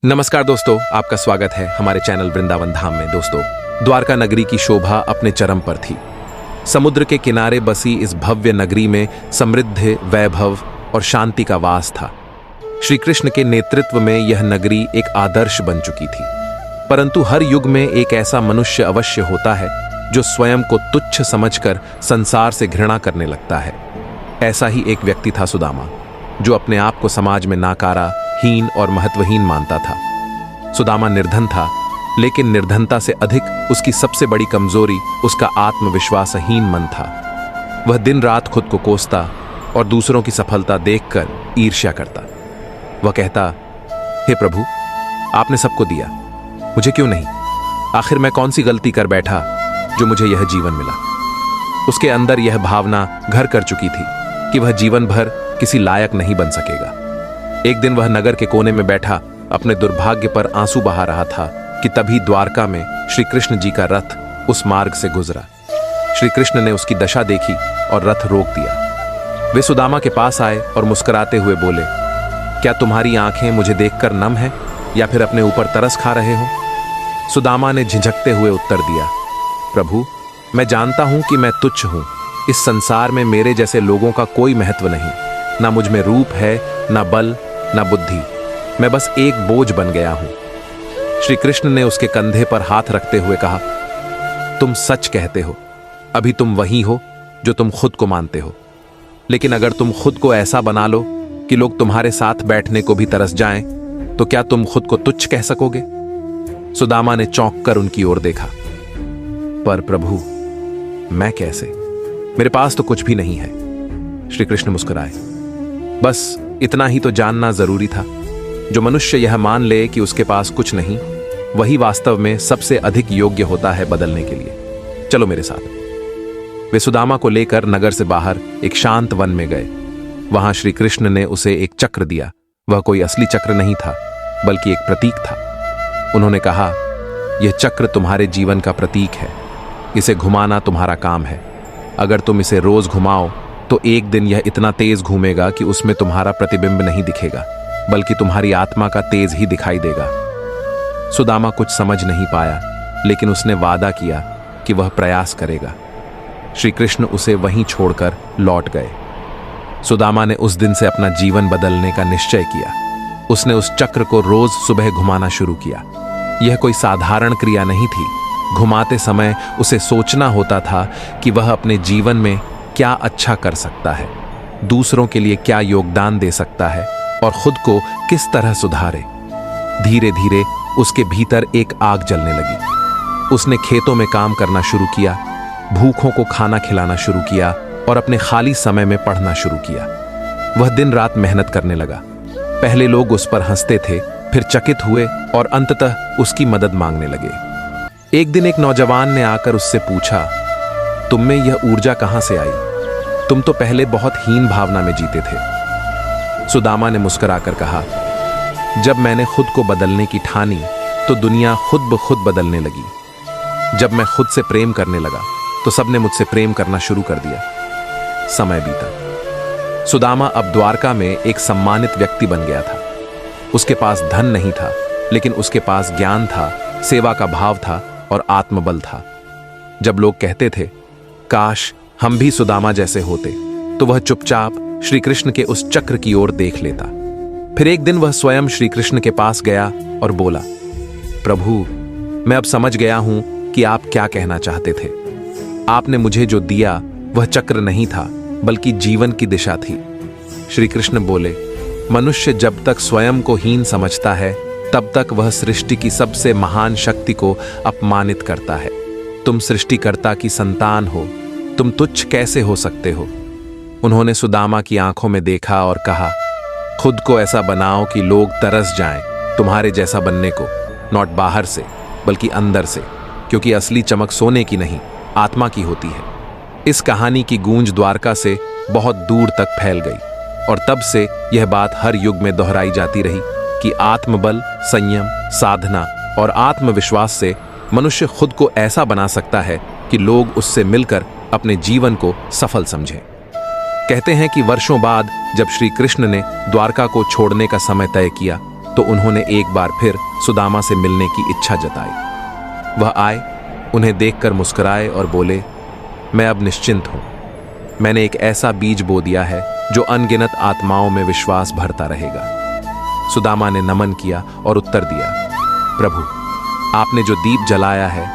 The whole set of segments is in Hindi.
नमस्कार दोस्तों, आपका स्वागत है हमारे चैनल वृंदावन धाम में। दोस्तों, द्वारका नगरी की शोभा अपने चरम पर थी। समुद्र के किनारे बसी इस भव्य नगरी में समृद्ध, वैभव और शांति का वास था। श्री कृष्ण के नेतृत्व में यह नगरी एक आदर्श बन चुकी थी। परंतु हर युग में एक ऐसा मनुष्य अवश्य होता है जो स्वयं को तुच्छ समझकर संसार से घृणा करने लगता है। ऐसा ही एक व्यक्ति था सुदामा, जो अपने आप को समाज में नाकारा, हीन और महत्वहीन मानता था। सुदामा निर्धन था, लेकिन निर्धनता से अधिक उसकी सबसे बड़ी कमजोरी उसका आत्मविश्वासहीन मन था। वह दिन रात खुद को कोसता और दूसरों की सफलता देखकर ईर्ष्या करता। वह कहता, हे प्रभु, आपने सबको दिया, मुझे क्यों नहीं? आखिर मैं कौन सी गलती कर बैठा जो मुझे यह जीवन मिला? उसके अंदर यह भावना घर कर चुकी थी कि वह जीवन भर किसी लायक नहीं बन सकेगा। एक दिन वह नगर के कोने में बैठा अपने दुर्भाग्य पर आंसू बहा रहा था कि तभी द्वारका में श्री कृष्ण जी का रथ उस मार्ग से गुजरा। श्री कृष्ण ने उसकी दशा देखी और रथ रोक दिया। वे सुदामा के पास आए और मुस्कुराते हुए बोले, क्या तुम्हारी आंखें मुझे देखकर नम हैं या फिर अपने ऊपर तरस खा रहे हो? सुदामा ने झिझकते हुए उत्तर दिया, प्रभु, मैं जानता हूं कि मैं तुच्छ हूं। इस संसार में मेरे जैसे लोगों का कोई महत्व नहीं। ना मुझ में रूप है, ना बल, ना बुद्धि। मैं बस एक बोझ बन गया हूं। श्री कृष्ण ने उसके कंधे पर हाथ रखते हुए कहा, तुम सच कहते हो। अभी तुम वही हो जो तुम खुद को मानते हो। लेकिन अगर तुम खुद को ऐसा बना लो कि लोग तुम्हारे साथ बैठने को भी तरस जाएं, तो क्या तुम खुद को तुच्छ कह सकोगे? सुदामा ने चौंक कर उनकी ओर देखा। पर प्रभु, मैं कैसे? मेरे पास तो कुछ भी नहीं है। श्री कृष्ण मुस्कुराए। बस इतना ही तो जानना जरूरी था। जो मनुष्य यह मान ले कि उसके पास कुछ नहीं, वही वास्तव में सबसे अधिक योग्य होता है बदलने के लिए। चलो मेरे साथ। वे सुदामा को लेकर नगर से बाहर एक शांत वन में गए। वहां श्री कृष्ण ने उसे एक चक्र दिया। वह कोई असली चक्र नहीं था, बल्कि एक प्रतीक था। उन्होंने कहा, यह चक्र तुम्हारे जीवन का प्रतीक है। इसे घुमाना तुम्हारा काम है। अगर तुम इसे रोज घुमाओ तो एक दिन यह इतना तेज घूमेगा कि उसमें तुम्हारा प्रतिबिंब नहीं दिखेगा, बल्कि तुम्हारी आत्मा का तेज ही दिखाई देगा। सुदामा कुछ समझ नहीं पाया, लेकिन उसने वादा किया कि वह प्रयास करेगा। श्री कृष्ण उसे वहीं छोड़कर लौट गए। सुदामा ने उस दिन से अपना जीवन बदलने का निश्चय किया। उसने उस चक्र को रोज सुबह घुमाना शुरू किया। यह कोई साधारण क्रिया नहीं थी। घुमाते समय उसे सोचना होता था कि वह अपने जीवन में क्या अच्छा कर सकता है, दूसरों के लिए क्या योगदान दे सकता है और खुद को किस तरह सुधारे। धीरे धीरे उसके भीतर एक आग जलने लगी। उसने खेतों में काम करना शुरू किया, भूखों को खाना खिलाना शुरू किया और अपने खाली समय में पढ़ना शुरू किया। वह दिन रात मेहनत करने लगा। पहले लोग उस पर हंसते थे, फिर चकित हुए और अंततः उसकी मदद मांगने लगे। एक दिन एक नौजवान ने आकर उससे पूछा, तुम में यह ऊर्जा कहां से आई? तुम तो पहले बहुत हीन भावना में जीते थे। सुदामा ने मुस्कुराकर कहा, जब मैंने खुद को बदलने की ठानी तो दुनिया खुद ब खुद बदलने लगी। जब मैं खुद से प्रेम करने लगा तो सबने मुझसे प्रेम करना शुरू कर दिया। समय बीता। सुदामा अब द्वारका में एक सम्मानित व्यक्ति बन गया था। उसके पास धन नहीं था, लेकिन उसके पास ज्ञान था, सेवा का भाव था और आत्मबल था। जब लोग कहते थे, काश हम भी सुदामा जैसे होते, तो वह चुपचाप श्री कृष्ण के उस चक्र की ओर देख लेता। फिर एक दिन वह स्वयं श्री कृष्ण के पास गया और बोला, प्रभु, मैं अब समझ गया हूं कि आप क्या कहना चाहते थे। आपने मुझे जो दिया वह चक्र नहीं था, बल्कि जीवन की दिशा थी। श्री कृष्ण बोले, मनुष्य जब तक स्वयं को हीन समझता है, तब तक वह सृष्टि की सबसे महान शक्ति को अपमानित करता है। तुम सृष्टिकर्ता की संतान हो, तुम तुच्छ कैसे हो सकते हो? उन्होंने सुदामा की आंखों में देखा और कहा, खुद को ऐसा बनाओ कि लोग तरस जाएं तुम्हारे जैसा बनने को, नॉट बाहर से बल्कि अंदर से, क्योंकि असली चमक सोने की नहीं, आत्मा की होती है। इस कहानी की गूंज द्वारका से बहुत दूर तक फैल गई और तब से यह बात हर युग में दोहराई जाती रही कि आत्मबल, संयम, साधना और आत्मविश्वास से मनुष्य खुद को ऐसा बना सकता है कि लोग उससे मिलकर अपने जीवन को सफल समझें। कहते हैं कि वर्षों बाद जब श्री कृष्ण ने द्वारका को छोड़ने का समय तय किया, तो उन्होंने एक बार फिर सुदामा से मिलने की इच्छा जताई। वह आए, उन्हें देखकर मुस्कुराए और बोले, मैं अब निश्चिंत हूं। मैंने एक ऐसा बीज बो दिया है जो अनगिनत आत्माओं में विश्वास भरता रहेगा। सुदामा ने नमन किया और उत्तर दिया, प्रभु, आपने जो दीप जलाया है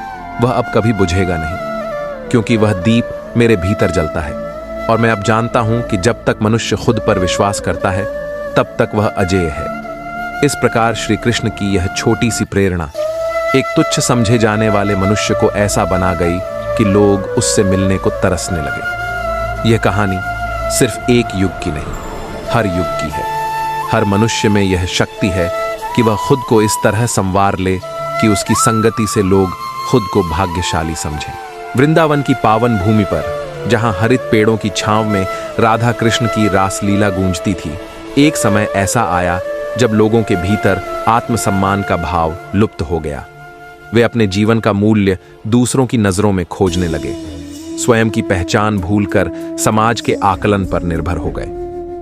वह अब कभी बुझेगा नहीं, क्योंकि वह दीप मेरे भीतर जलता है और मैं अब जानता हूं कि जब तक मनुष्य खुद पर विश्वास करता है तब तक वह अजेय है। इस प्रकार श्री कृष्ण की यह छोटी सी प्रेरणा एक तुच्छ समझे जाने वाले मनुष्य को ऐसा बना गई कि लोग उससे मिलने को तरसने लगे। यह कहानी सिर्फ एक युग की नहीं, हर युग की है। हर मनुष्य में यह शक्ति है कि वह खुद को इस तरह संवार ले कि उसकी संगति से लोग खुद को भाग्यशाली समझें। वृंदावन की पावन भूमि पर, जहां हरित पेड़ों की छांव में राधा कृष्ण की रासलीला गूंजती थी, एक समय ऐसा आया जब लोगों के भीतर आत्मसम्मान का भाव लुप्त हो गया। वे अपने जीवन का मूल्य दूसरों की नजरों में खोजने लगे, स्वयं की पहचान भूलकर समाज के आकलन पर निर्भर हो गए।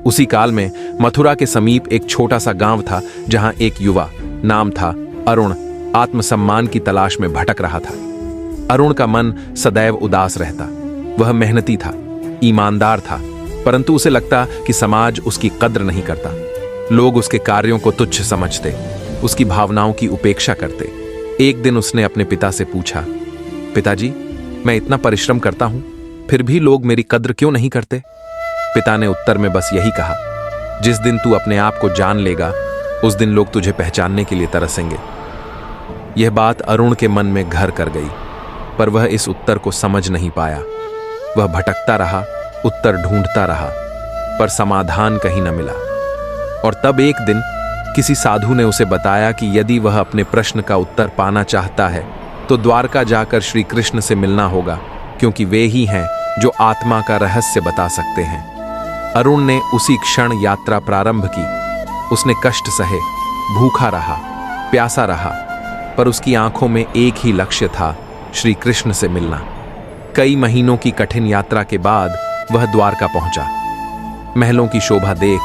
उसी काल में मथुरा के समीप एक छोटा सा गांव था, जहां एक युवा, नाम था अरुण, आत्मसम्मान की तलाश में भटक रहा था। अरुण का मन सदैव उदास रहता। वह मेहनती था, ईमानदार था, परंतु उसे लगता कि समाज उसकी कद्र नहीं करता। लोग उसके कार्यों को तुच्छ समझते, उसकी भावनाओं की उपेक्षा करते। एक दिन उसने अपने पिता से पूछा, पिताजी, मैं इतना परिश्रम करता हूं, फिर भी लोग मेरी कद्र क्यों नहीं करते? पिता ने उत्तर में बस यही कहा, जिस दिन तू अपने आप को जान लेगा उस दिन लोग तुझे पहचानने के लिए तरसेंगे। यह बात अरुण के मन में घर कर गई, पर वह इस उत्तर को समझ नहीं पाया। वह भटकता रहा, उत्तर ढूंढता रहा, पर समाधान कहीं न मिला। और तब एक दिन किसी साधु ने उसे बताया कि यदि वह अपने प्रश्न का उत्तर पाना चाहता है तो द्वारका जाकर श्री कृष्ण से मिलना होगा, क्योंकि वे ही हैं जो आत्मा का रहस्य बता सकते हैं। अरुण ने उसी क्षण यात्रा प्रारंभ की। उसने कष्ट सहे, भूखा रहा, प्यासा रहा, पर उसकी आंखों में एक ही लक्ष्य था, श्री कृष्ण से मिलना। कई महीनों की कठिन यात्रा के बाद वह द्वारका पहुंचा। महलों की शोभा देख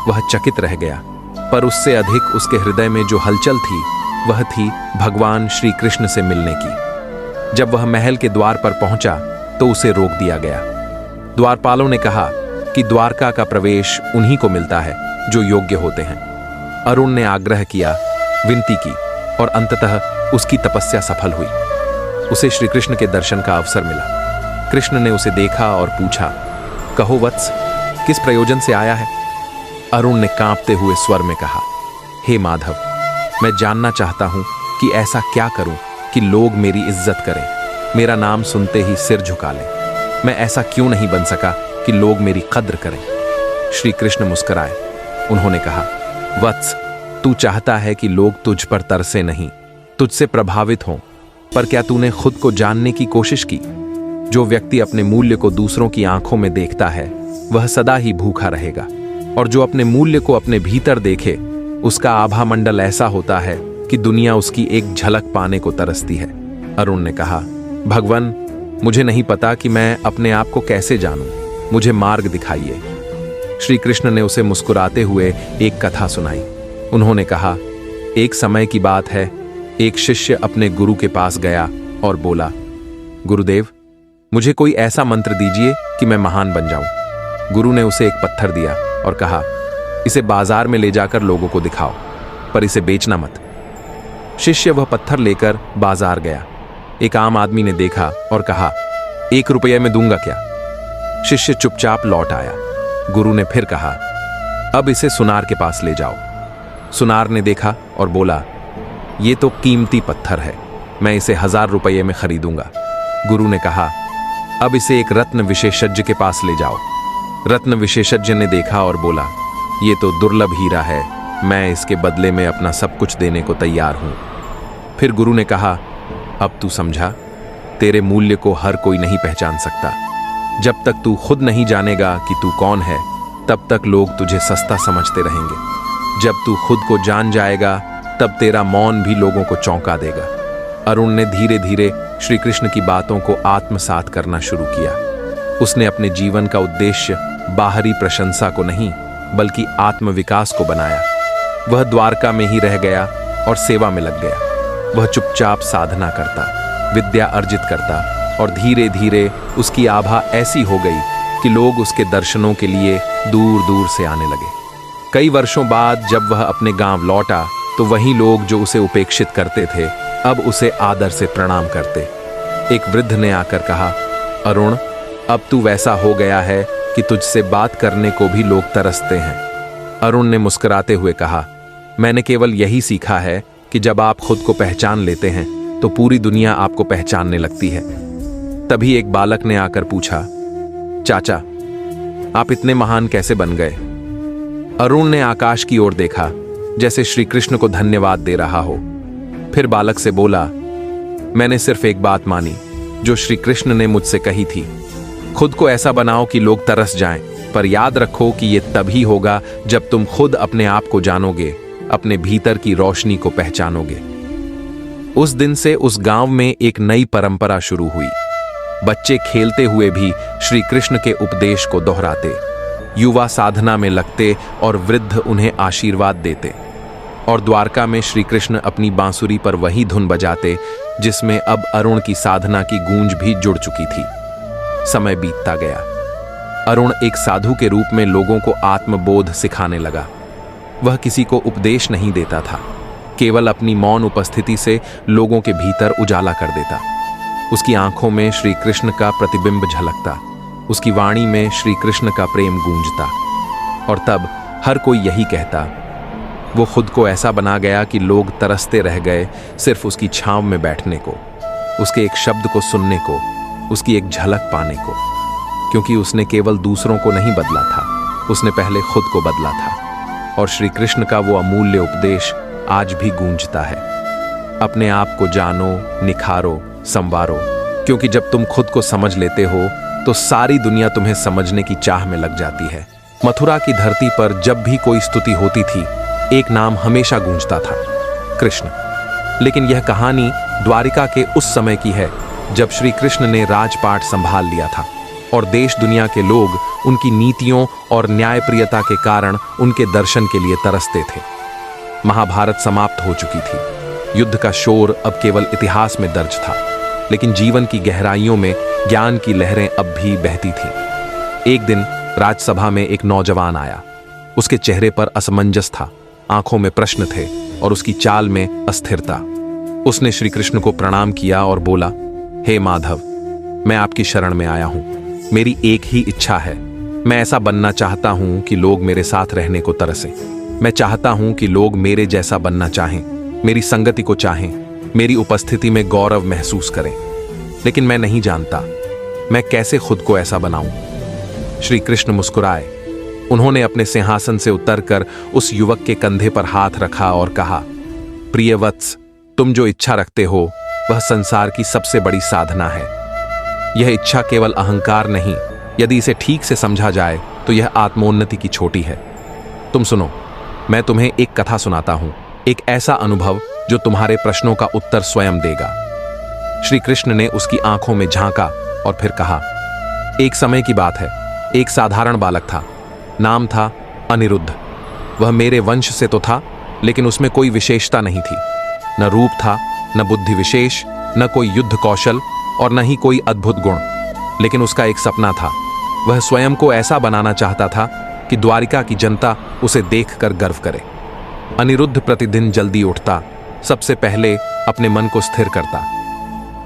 वह चकित रह गया, पर उससे अधिक उसके हृदय में जो हलचल थी वह थी भगवान श्री कृष्ण से मिलने की। जब वह महल के द्वार पर पहुंचा तो उसे रोक दिया गया। द्वारपालों ने कहा कि द्वारका का प्रवेश उन्हीं को मिलता है जो योग्य होते हैं। अरुण ने आग्रह किया, विनती की और अंततः उसकी तपस्या सफल हुई। उसे श्री कृष्ण के दर्शन का अवसर मिला। कृष्ण ने उसे देखा और पूछा, कहो वत्स, किस प्रयोजन से आया है? अरुण ने कांपते हुए स्वर में कहा, हे माधव, मैं जानना चाहता हूं कि ऐसा क्या करूं कि लोग मेरी इज्जत करें, मेरा नाम सुनते ही सिर झुका लें। मैं ऐसा क्यों नहीं बन सका कि लोग मेरी कद्र करें? श्री कृष्ण मुस्कुराए। उन्होंने कहा, वत्स, तू चाहता है कि लोग तुझ पर तरसे नहीं, तुझसे प्रभावित हों, पर क्या तूने खुद को जानने की कोशिश की? जो व्यक्ति अपने मूल्य को दूसरों की आंखों में देखता है वह सदा ही भूखा रहेगा, और जो अपने मूल्य को अपने भीतर देखे उसका आभा मंडल ऐसा होता है कि दुनिया उसकी एक झलक पाने को तरसती है। अरुण ने कहा, भगवान, मुझे नहीं पता कि मैं अपने आप को कैसे जानूं, मुझे मार्ग दिखाइए। श्री कृष्ण ने उसे मुस्कुराते हुए एक कथा सुनाई। उन्होंने कहा, एक समय की बात है, एक शिष्य अपने गुरु के पास गया और बोला, गुरुदेव, मुझे कोई ऐसा मंत्र दीजिए कि मैं महान बन जाऊं। गुरु ने उसे एक पत्थर दिया और कहा, इसे बाजार में ले जाकर लोगों को दिखाओ, पर इसे बेचना मत। शिष्य वह पत्थर लेकर बाजार गया। एक आम आदमी ने देखा और कहा, 1 रुपये में दूंगा क्या? शिष्य चुपचाप लौट आया। गुरु ने फिर कहा, अब इसे सुनार के पास ले जाओ। सुनार ने देखा और बोला, ये तो कीमती पत्थर है, मैं इसे 1000 रुपये में खरीदूंगा। गुरु ने कहा, अब इसे एक रत्न विशेषज्ञ के पास ले जाओ। रत्न विशेषज्ञ ने देखा और बोला, ये तो दुर्लभ हीरा है, मैं इसके बदले में अपना सब कुछ देने को तैयार हूं। फिर गुरु ने कहा, अब तू समझा, तेरे मूल्य को हर कोई नहीं पहचान सकता। जब तक तू खुद नहीं जानेगा कि तू कौन है, तब तक लोग तुझे सस्ता समझते रहेंगे। जब तू खुद को जान जाएगा, तब तेरा मौन भी लोगों को चौंका देगा। अरुण ने धीरे धीरे श्री कृष्ण की बातों को आत्मसात करना शुरू किया। उसने अपने जीवन का उद्देश्य बाहरी प्रशंसा को नहीं, बल्कि आत्मविकास को बनाया। वह द्वारका में ही रह गया और सेवा में लग गया। वह चुपचाप साधना करता, विद्या अर्जित करता और धीरे धीरे उसकी आभा ऐसी हो गई कि लोग उसके दर्शनों के लिए दूर दूर से आने लगे। कई वर्षों बाद जब वह अपने गांव लौटा तो वही लोग जो उसे उपेक्षित करते थे अब उसे आदर से प्रणाम करते। एक वृद्ध ने आकर कहा, अरुण, अब तू वैसा हो गया है कि तुझसे बात करने को भी लोग तरसते हैं। अरुण ने मुस्कुराते हुए कहा, मैंने केवल यही सीखा है कि जब आप खुद को पहचान लेते हैं तो पूरी दुनिया आपको पहचानने लगती है। तभी एक बालक ने आकर पूछा, चाचा, आप इतने महान कैसे बन गए? अरुण ने आकाश की ओर देखा जैसे श्री कृष्ण को धन्यवाद दे रहा हो। फिर बालक से बोला, मैंने सिर्फ एक बात मानी जो श्री कृष्ण ने मुझसे कही थी, खुद को ऐसा बनाओ कि लोग तरस जाएं, पर याद रखो कि यह तभी होगा जब तुम खुद अपने आप को जानोगे, अपने भीतर की रोशनी को पहचानोगे। उस दिन से उस गांव में एक नई परंपरा शुरू हुई। बच्चे खेलते हुए भी श्री कृष्ण के उपदेश को दोहराते, युवा साधना में लगते और वृद्ध उन्हें आशीर्वाद देते। और द्वारका में श्री कृष्ण अपनी बांसुरी पर वही धुन बजाते जिसमें अब अरुण की साधना की गूंज भी जुड़ चुकी थी। समय बीतता गया। अरुण एक साधु के रूप में लोगों को आत्मबोध सिखाने लगा। वह किसी को उपदेश नहीं देता था, केवल अपनी मौन उपस्थिति से लोगों के भीतर उजाला कर देता। उसकी आंखों में श्री कृष्ण का प्रतिबिंब झलकता, उसकी वाणी में श्री कृष्ण का प्रेम गूंजता। और तब हर कोई यही कहता। वो खुद को ऐसा बना गया कि लोग तरसते रह गए सिर्फ उसकी छांव में बैठने को, उसके एक शब्द को सुनने को, उसकी एक झलक पाने को। क्योंकि उसने केवल दूसरों को नहीं बदला था, उसने पहले खुद को बदला था। और श्री कृष्ण का वो अमूल्य उपदेश आज भी गूंजता है। अपने आप को जानो, निखारो, संवारो, क्योंकि जब तुम खुद को समझ लेते हो तो सारी दुनिया तुम्हें समझने की चाह में लग जाती है। मथुरा की धरती पर जब भी कोई स्तुति होती थी, एक नाम हमेशा गूंजता था, कृष्ण। लेकिन यह कहानी द्वारिका के उस समय की है जब श्री कृष्ण ने राजपाट संभाल लिया था और देश दुनिया के लोग उनकी नीतियों और न्यायप्रियता के कारण उनके दर्शन के लिए तरसते थे। महाभारत समाप्त हो चुकी थी। युद्ध का शोर अब केवल इतिहास में दर्ज था, लेकिन जीवन की गहराइयों में ज्ञान की लहरें अब भी बहती थीं। एक दिन राजसभा में एक नौजवान आया। उसके चेहरे पर असमंजस था, आंखों में प्रश्न थे और उसकी चाल में अस्थिरता। उसने श्री कृष्ण को प्रणाम किया और बोला, हे माधव, मैं आपकी शरण में आया हूं। मेरी एक ही इच्छा है, मैं ऐसा बनना चाहता हूं कि लोग मेरे साथ रहने को तरसें। मैं चाहता हूं कि लोग मेरे जैसा बनना चाहें, मेरी संगति को चाहें, मेरी उपस्थिति में गौरव महसूस करें। लेकिन मैं नहीं जानता मैं कैसे खुद को ऐसा बनाऊं। श्री कृष्ण मुस्कुराए। उन्होंने अपने सिंहासन से उतरकर उस युवक के कंधे पर हाथ रखा और कहा, प्रिय वत्स, तुम जो इच्छा रखते हो वह संसार की सबसे बड़ी साधना है। यह इच्छा केवल अहंकार नहीं, यदि इसे ठीक से समझा जाए तो यह आत्मोन्नति की छोटी है। तुम सुनो, मैं तुम्हें एक कथा सुनाता हूं, एक ऐसा अनुभव जो तुम्हारे प्रश्नों का उत्तर स्वयं देगा। श्री कृष्ण ने उसकी आंखों में झांका और फिर कहा, एक समय की बात है, एक साधारण बालक था, नाम था अनिरुद्ध। वह मेरे वंश से तो था, लेकिन उसमें कोई विशेषता नहीं थी। न रूप था, न बुद्धि विशेष, न कोई युद्ध कौशल और न ही कोई अद्भुत गुण। लेकिन उसका एक सपना था। वह स्वयं को ऐसा बनाना चाहता था कि द्वारिका की जनता उसे देखकर गर्व करे। अनिरुद्ध प्रतिदिन जल्दी उठता, सबसे पहले अपने मन को स्थिर करता।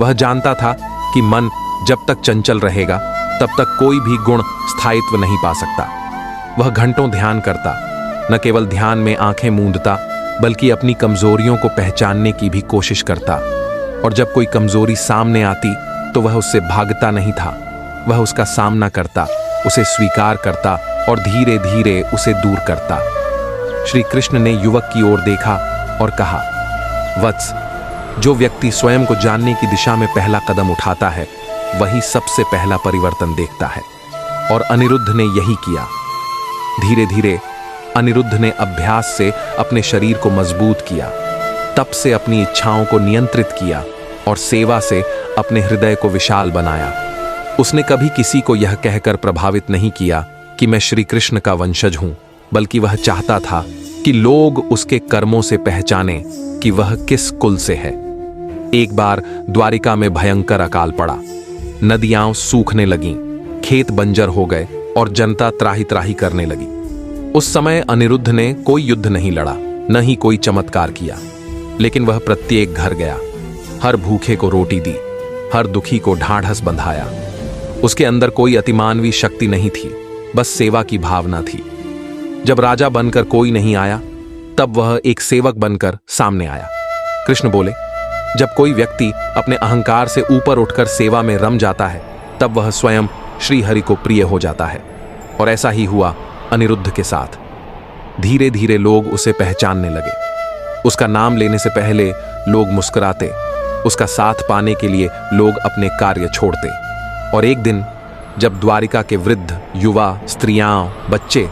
वह जानता था कि मन जब तक चंचल रहेगा तब तक कोई भी गुण स्थायित्व नहीं पा सकता। वह घंटों ध्यान करता, न केवल ध्यान में आंखें मूंदता बल्कि अपनी कमजोरियों को पहचानने की भी कोशिश करता। और जब कोई कमजोरी सामने आती तो वह उससे भागता नहीं था, वह उसका सामना करता, उसे स्वीकार करता और धीरे धीरे उसे दूर करता। श्री कृष्ण ने युवक की ओर देखा और कहा, वत्स, जो व्यक्ति स्वयं को जानने की दिशा में पहला कदम उठाता है वही सबसे पहला परिवर्तन देखता है। और अनिरुद्ध ने यही किया। धीरे धीरे अनिरुद्ध ने अभ्यास से अपने शरीर को मजबूत किया, तप से अपनी इच्छाओं को नियंत्रित किया और सेवा से अपने हृदय को विशाल बनाया। उसने कभी किसी को यह कहकर प्रभावित नहीं किया कि मैं श्री कृष्ण का वंशज हूं, बल्कि वह चाहता था कि लोग उसके कर्मों से पहचाने कि वह किस कुल से है। एक बार द्वारिका में भयंकर अकाल पड़ा। नदियां सूखने लगीं, खेत बंजर हो गए और जनता त्राही त्राही करने लगी। उस समय अनिरुद्ध ने कोई युद्ध नहीं लड़ा, न ही कोई चमत्कार किया, लेकिन वह प्रत्येक घर गया, हर भूखे को रोटी दी, हर दुखी को ढाढ़स बंधाया। उसके अंदर कोई अतिमानवी शक्ति नहीं थी, बस सेवा की भावना थी। जब राजा बनकर कोई नहीं आया, तब वह एक सेवक बनकर सामने आया। कृष्ण बोले, जब कोई व्यक्ति अपने अहंकार से ऊपर उठकर सेवा में रम जाता है, तब वह स्वयं श्री हरि को प्रिय हो जाता है। और ऐसा ही हुआ अनिरुद्ध के साथ। धीरे धीरे लोग उसे पहचानने लगे। उसका नाम लेने से पहले लोग मुस्कुराते, उसका साथ पाने के लिए लोग अपने कार्य छोड़ते। और एक दिन जब द्वारिका के वृद्ध, युवा, स्त्रियां, बच्चे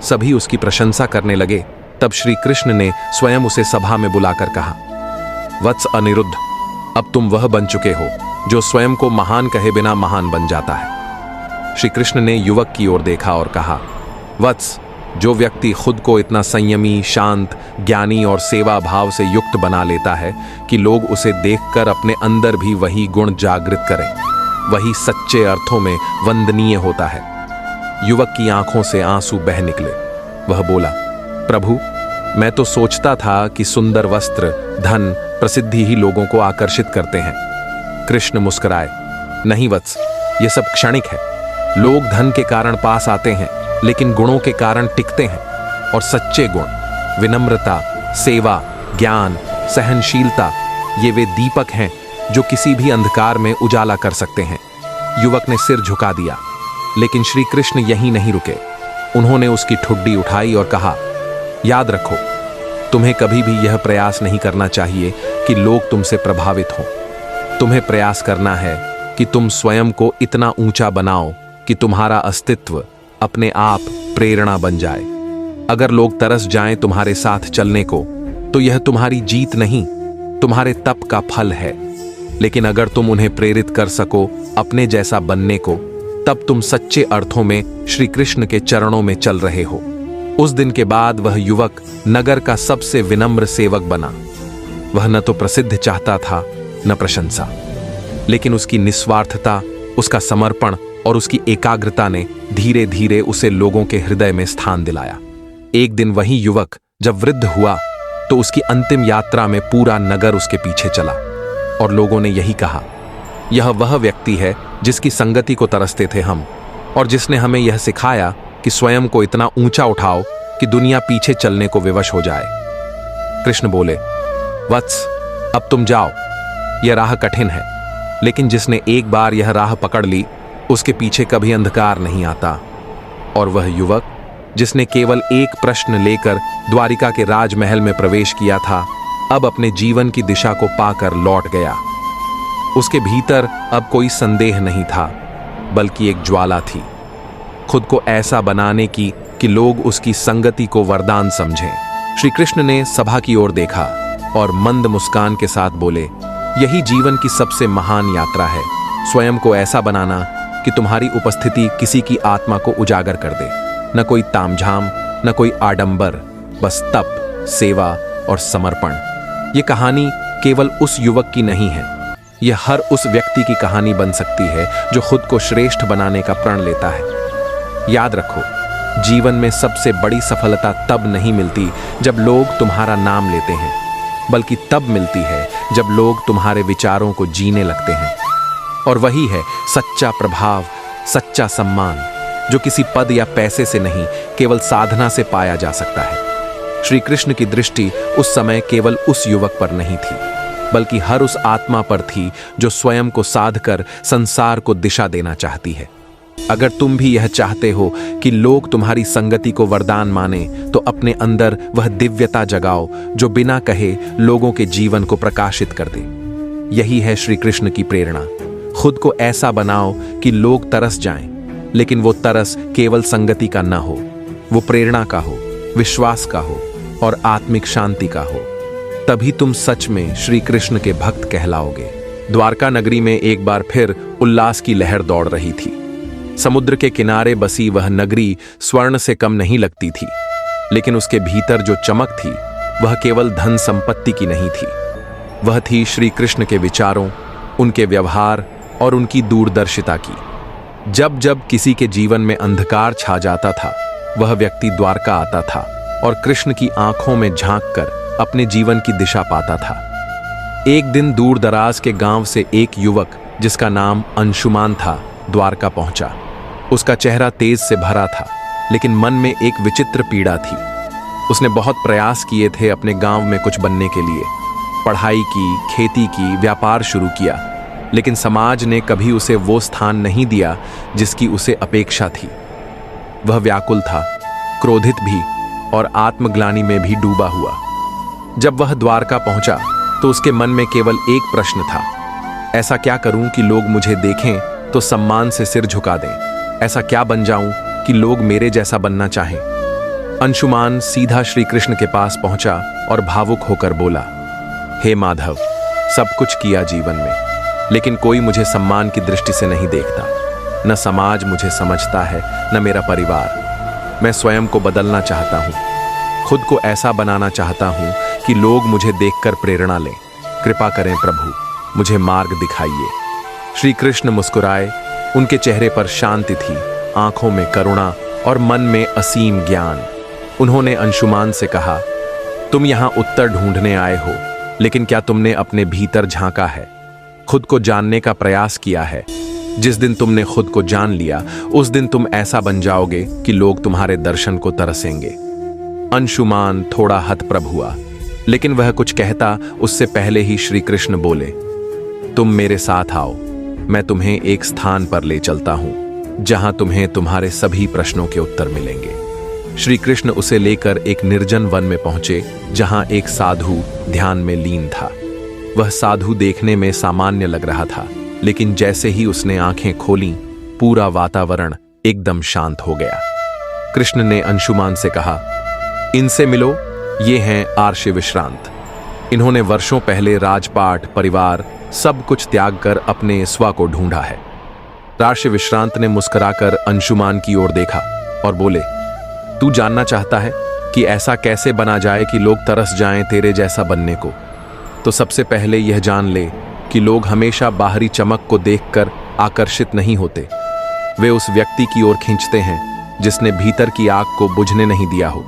सभी उसकी प्रशंसा करने लगे, तब श्री कृष्ण ने स्वयं उसे सभा में बुलाकर कहा, वत्स अनिरुद्ध, अब तुम वह बन चुके हो जो स्वयं को महान कहे बिना महान बन जाता है। श्री कृष्ण ने युवक की ओर देखा और कहा, वत्स, जो व्यक्ति खुद को इतना संयमी, शांत, ज्ञानी और सेवा भाव से युक्त बना लेता है कि लोग उसे देखकर अपने अंदर भी वही गुण जागृत करें, वही सच्चे अर्थों में वंदनीय होता है। युवक की आंखों से आंसू बह निकले। वह बोला, प्रभु, मैं तो सोचता था कि सुंदर वस्त्र, धन, प्रसिद्धि ही लोगों को आकर्षित करते हैं। कृष्ण मुस्कुराए, नहीं वत्स, ये सब क्षणिक है। लोग धन के कारण पास आते हैं, लेकिन गुणों के कारण टिकते हैं। और सच्चे गुण, विनम्रता, सेवा, ज्ञान, सहनशीलता, ये वे दीपक हैं जो किसी भी अंधकार में उजाला कर सकते हैं। युवक ने सिर झुका दिया, लेकिन श्री कृष्ण यहीं नहीं रुके। उन्होंने उसकी ठुड्डी उठाई और कहा, याद रखो, तुम्हें कभी भी यह प्रयास नहीं करना चाहिए कि लोग तुमसे प्रभावित हों। तुम्हें प्रयास करना है कि तुम स्वयं को इतना ऊंचा बनाओ कि तुम्हारा अस्तित्व अपने आप प्रेरणा बन जाए। अगर लोग तरस जाएं तुम्हारे साथ चलने को, तो यह तुम्हारी जीत नहीं, तुम्हारे तप का फल है। लेकिन अगर तुम उन्हें प्रेरित कर सको अपने जैसा बनने को, तब तुम सच्चे अर्थों में श्री कृष्ण के चरणों में चल रहे हो। उस दिन के बाद वह युवक नगर का सबसे विनम्र सेवक बना। वह न तो प्रसिद्ध चाहता था, न प्रशंसा, लेकिन उसकी निस्वार्थता, उसका समर्पण और उसकी एकाग्रता ने धीरे धीरे उसे लोगों के हृदय में स्थान दिलाया। एक दिन वही युवक जब वृद्ध हुआ, तो उसकी अंतिम यात्रा में पूरा नगर उसके पीछे चला और लोगों ने यही कहा, यह वह व्यक्ति है जिसकी संगति को तरसते थे हम, और जिसने हमें यह सिखाया कि स्वयं को इतना ऊंचा उठाओ कि दुनिया पीछे चलने को विवश हो जाए। कृष्ण बोले, वत्स, अब तुम जाओ, यह राह कठिन है, लेकिन जिसने एक बार यह राह पकड़ ली, उसके पीछे कभी अंधकार नहीं आता। और वह युवक जिसने केवल एक प्रश्न लेकर द्वारिका के राजमहल में प्रवेश किया था, अब अपने जीवन की दिशा को पाकर लौट गया। उसके भीतर अब कोई संदेह नहीं था, बल्कि एक ज्वाला थी, खुद को ऐसा बनाने की कि लोग उसकी संगति को वरदान समझें। श्री कृष्ण ने सभा की ओर देखा और मंद मुस्कान के साथ बोले, यही जीवन की सबसे महान यात्रा है, स्वयं को ऐसा बनाना कि तुम्हारी उपस्थिति किसी की आत्मा को उजागर कर दे। न कोई तामझाम, न कोई आडंबर, बस तप, सेवा और समर्पण। ये कहानी केवल उस युवक की नहीं है, यह हर उस व्यक्ति की कहानी बन सकती है जो खुद को श्रेष्ठ बनाने का प्रण लेता है। याद रखो, जीवन में सबसे बड़ी सफलता तब नहीं मिलती जब लोग तुम्हारा नाम लेते हैं, बल्कि तब मिलती है जब लोग तुम्हारे विचारों को जीने लगते हैं। और वही है सच्चा प्रभाव, सच्चा सम्मान, जो किसी पद या पैसे से नहीं, केवल साधना से पाया जा सकता है। श्री कृष्ण की दृष्टि उस समय केवल उस युवक पर नहीं थी, बल्कि हर उस आत्मा पर थी जो स्वयं को साध कर संसार को दिशा देना चाहती है। अगर तुम भी यह चाहते हो कि लोग तुम्हारी संगति को वरदान माने, तो अपने अंदर वह दिव्यता जगाओ जो बिना कहे लोगों के जीवन को प्रकाशित कर दे। यही है श्री कृष्ण की प्रेरणा। खुद को ऐसा बनाओ कि लोग तरस जाएं, लेकिन वो तरस केवल संगति का न हो, वो प्रेरणा का हो, विश्वास का हो और आत्मिक शांति का हो। तभी तुम सच में श्री कृष्ण के भक्त कहलाओगे। द्वारका नगरी में एक बार फिर उल्लास की लहर दौड़ रही थी। समुद्र के किनारे बसी वह नगरी स्वर्ण से कम नहीं लगती थी। लेकिन उसके भीतर जो चमक थी वह केवल धन संपत्ति की नहीं थी। वह थी श्री कृष्ण के विचारों, उनके व्यवहार और उनकी दूरदर्शिता की। जब जब किसी के जीवन में अंधकार छा जाता था, वह व्यक्ति द्वारका आता था और कृष्ण की आंखों में झांककर अपने जीवन की दिशा पाता था। एक दिन दूर दराज के गांव से एक युवक जिसका नाम अंशुमान था, द्वारका पहुंचा। उसका चेहरा तेज से भरा था, लेकिन मन में एक विचित्र पीड़ा थी। उसने बहुत प्रयास किए थे अपने गांव में कुछ बनने के लिए, पढ़ाई की, खेती की, व्यापार शुरू किया, लेकिन समाज ने कभी उसे वो स्थान नहीं दिया जिसकी उसे अपेक्षा थी। वह व्याकुल था, क्रोधित भी और आत्मग्लानि में भी डूबा हुआ। जब वह द्वारका पहुंचा तो उसके मन में केवल एक प्रश्न था, ऐसा क्या करूं कि लोग मुझे देखें तो सम्मान से सिर झुका दें? ऐसा क्या बन जाऊं कि लोग मेरे जैसा बनना चाहें? अंशुमान सीधा श्री कृष्ण के पास पहुंचा और भावुक होकर बोला, हे माधव, सब कुछ किया जीवन में, लेकिन कोई मुझे सम्मान की दृष्टि से नहीं देखता। न समाज मुझे समझता है, न मेरा परिवार। मैं स्वयं को बदलना चाहता हूँ, खुद को ऐसा बनाना चाहता हूँ कि लोग मुझे देखकर प्रेरणा लें। कृपा करें प्रभु, मुझे मार्ग दिखाइए। श्री कृष्ण मुस्कुराए। उनके चेहरे पर शांति थी, आंखों में करुणा और मन में असीम ज्ञान। उन्होंने अंशुमान से कहा, तुम यहाँ उत्तर ढूंढने आए हो, लेकिन क्या तुमने अपने भीतर झांका है, खुद को जानने का प्रयास किया है? जिस दिन तुमने खुद को जान लिया, उस दिन तुम ऐसा बन जाओगे कि लोग तुम्हारे दर्शन को तरसेंगे। अंशुमान थोड़ा हतप्रभ हुआ, लेकिन वह कुछ कहता उससे पहले ही श्री कृष्ण बोले, तुम मेरे साथ आओ, मैं तुम्हें एक स्थान पर ले चलता हूं जहां तुम्हें तुम्हारे सभी प्रश्नों के उत्तर मिलेंगे। श्री कृष्ण उसे लेकर एक निर्जन वन में पहुंचे जहां एक साधु ध्यान में लीन था। वह साधु देखने में सामान्य लग रहा था, लेकिन जैसे ही उसने आंखें खोलीं, पूरा वातावरण एकदम शांत हो गया। कृष्ण ने अंशुमान से कहा, इनसे मिलो, ये हैं आर्षि विश्रांत। इन्होंने वर्षों पहले राजपाट, परिवार सब कुछ त्याग कर अपने स्व को ढूंढा है। आर्षि विश्रांत ने मुस्कुराकर अंशुमान की ओर देखा और बोले, तू जानना चाहता है कि ऐसा कैसे बना जाए कि लोग तरस जाएं तेरे जैसा बनने को? तो सबसे पहले यह जान ले कि लोग हमेशा बाहरी चमक को देखकर आकर्षित नहीं होते। वे उस व्यक्ति की ओर खींचते हैं जिसने भीतर की आग को बुझने नहीं दिया हो,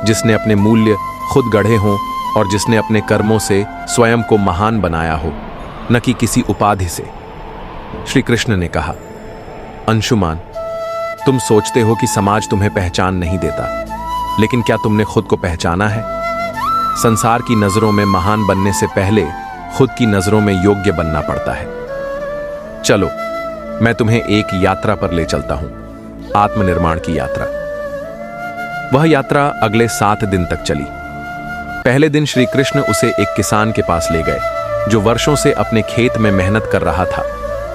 जिसने अपने मूल्य खुद गढ़े हों और जिसने अपने कर्मों से स्वयं को महान बनाया हो, न कि किसी उपाधि से। श्री कृष्ण ने कहा, अंशुमान, तुम सोचते हो कि समाज तुम्हें पहचान नहीं देता, लेकिन क्या तुमने खुद को पहचाना है? संसार की नजरों में महान बनने से पहले खुद की नजरों में योग्य बनना पड़ता है। चलो, मैं तुम्हें एक यात्रा पर ले चलता हूं, आत्मनिर्माण की यात्रा। वह यात्रा अगले 7 दिन तक चली। पहले दिन श्री कृष्ण उसे एक किसान के पास ले गए, जो वर्षों से अपने खेत में मेहनत कर रहा था,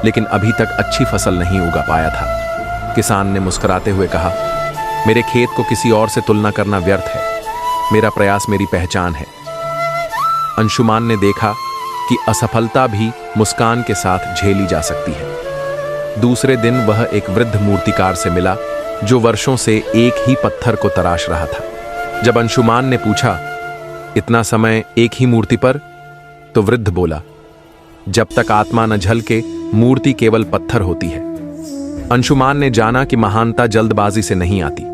लेकिन अभी तक अच्छी फसल नहीं उगा पाया था। किसान ने मुस्कुराते हुए कहा, मेरे खेत को किसी और से तुलना करना व्यर्थ है, मेरा प्रयास मेरी पहचान है। अंशुमान ने देखा कि असफलता भी मुस्कान के साथ झेली जा सकती है। दूसरे दिन वह एक वृद्ध मूर्तिकार से मिला, जो वर्षों से एक ही पत्थर को तराश रहा था। जब अंशुमान ने पूछा, इतना समय एक ही मूर्ति पर? तो वृद्ध बोला, जब तक आत्मा न झलके मूर्ति केवल पत्थर होती है। अंशुमान ने जाना कि महानता जल्दबाजी से नहीं आती,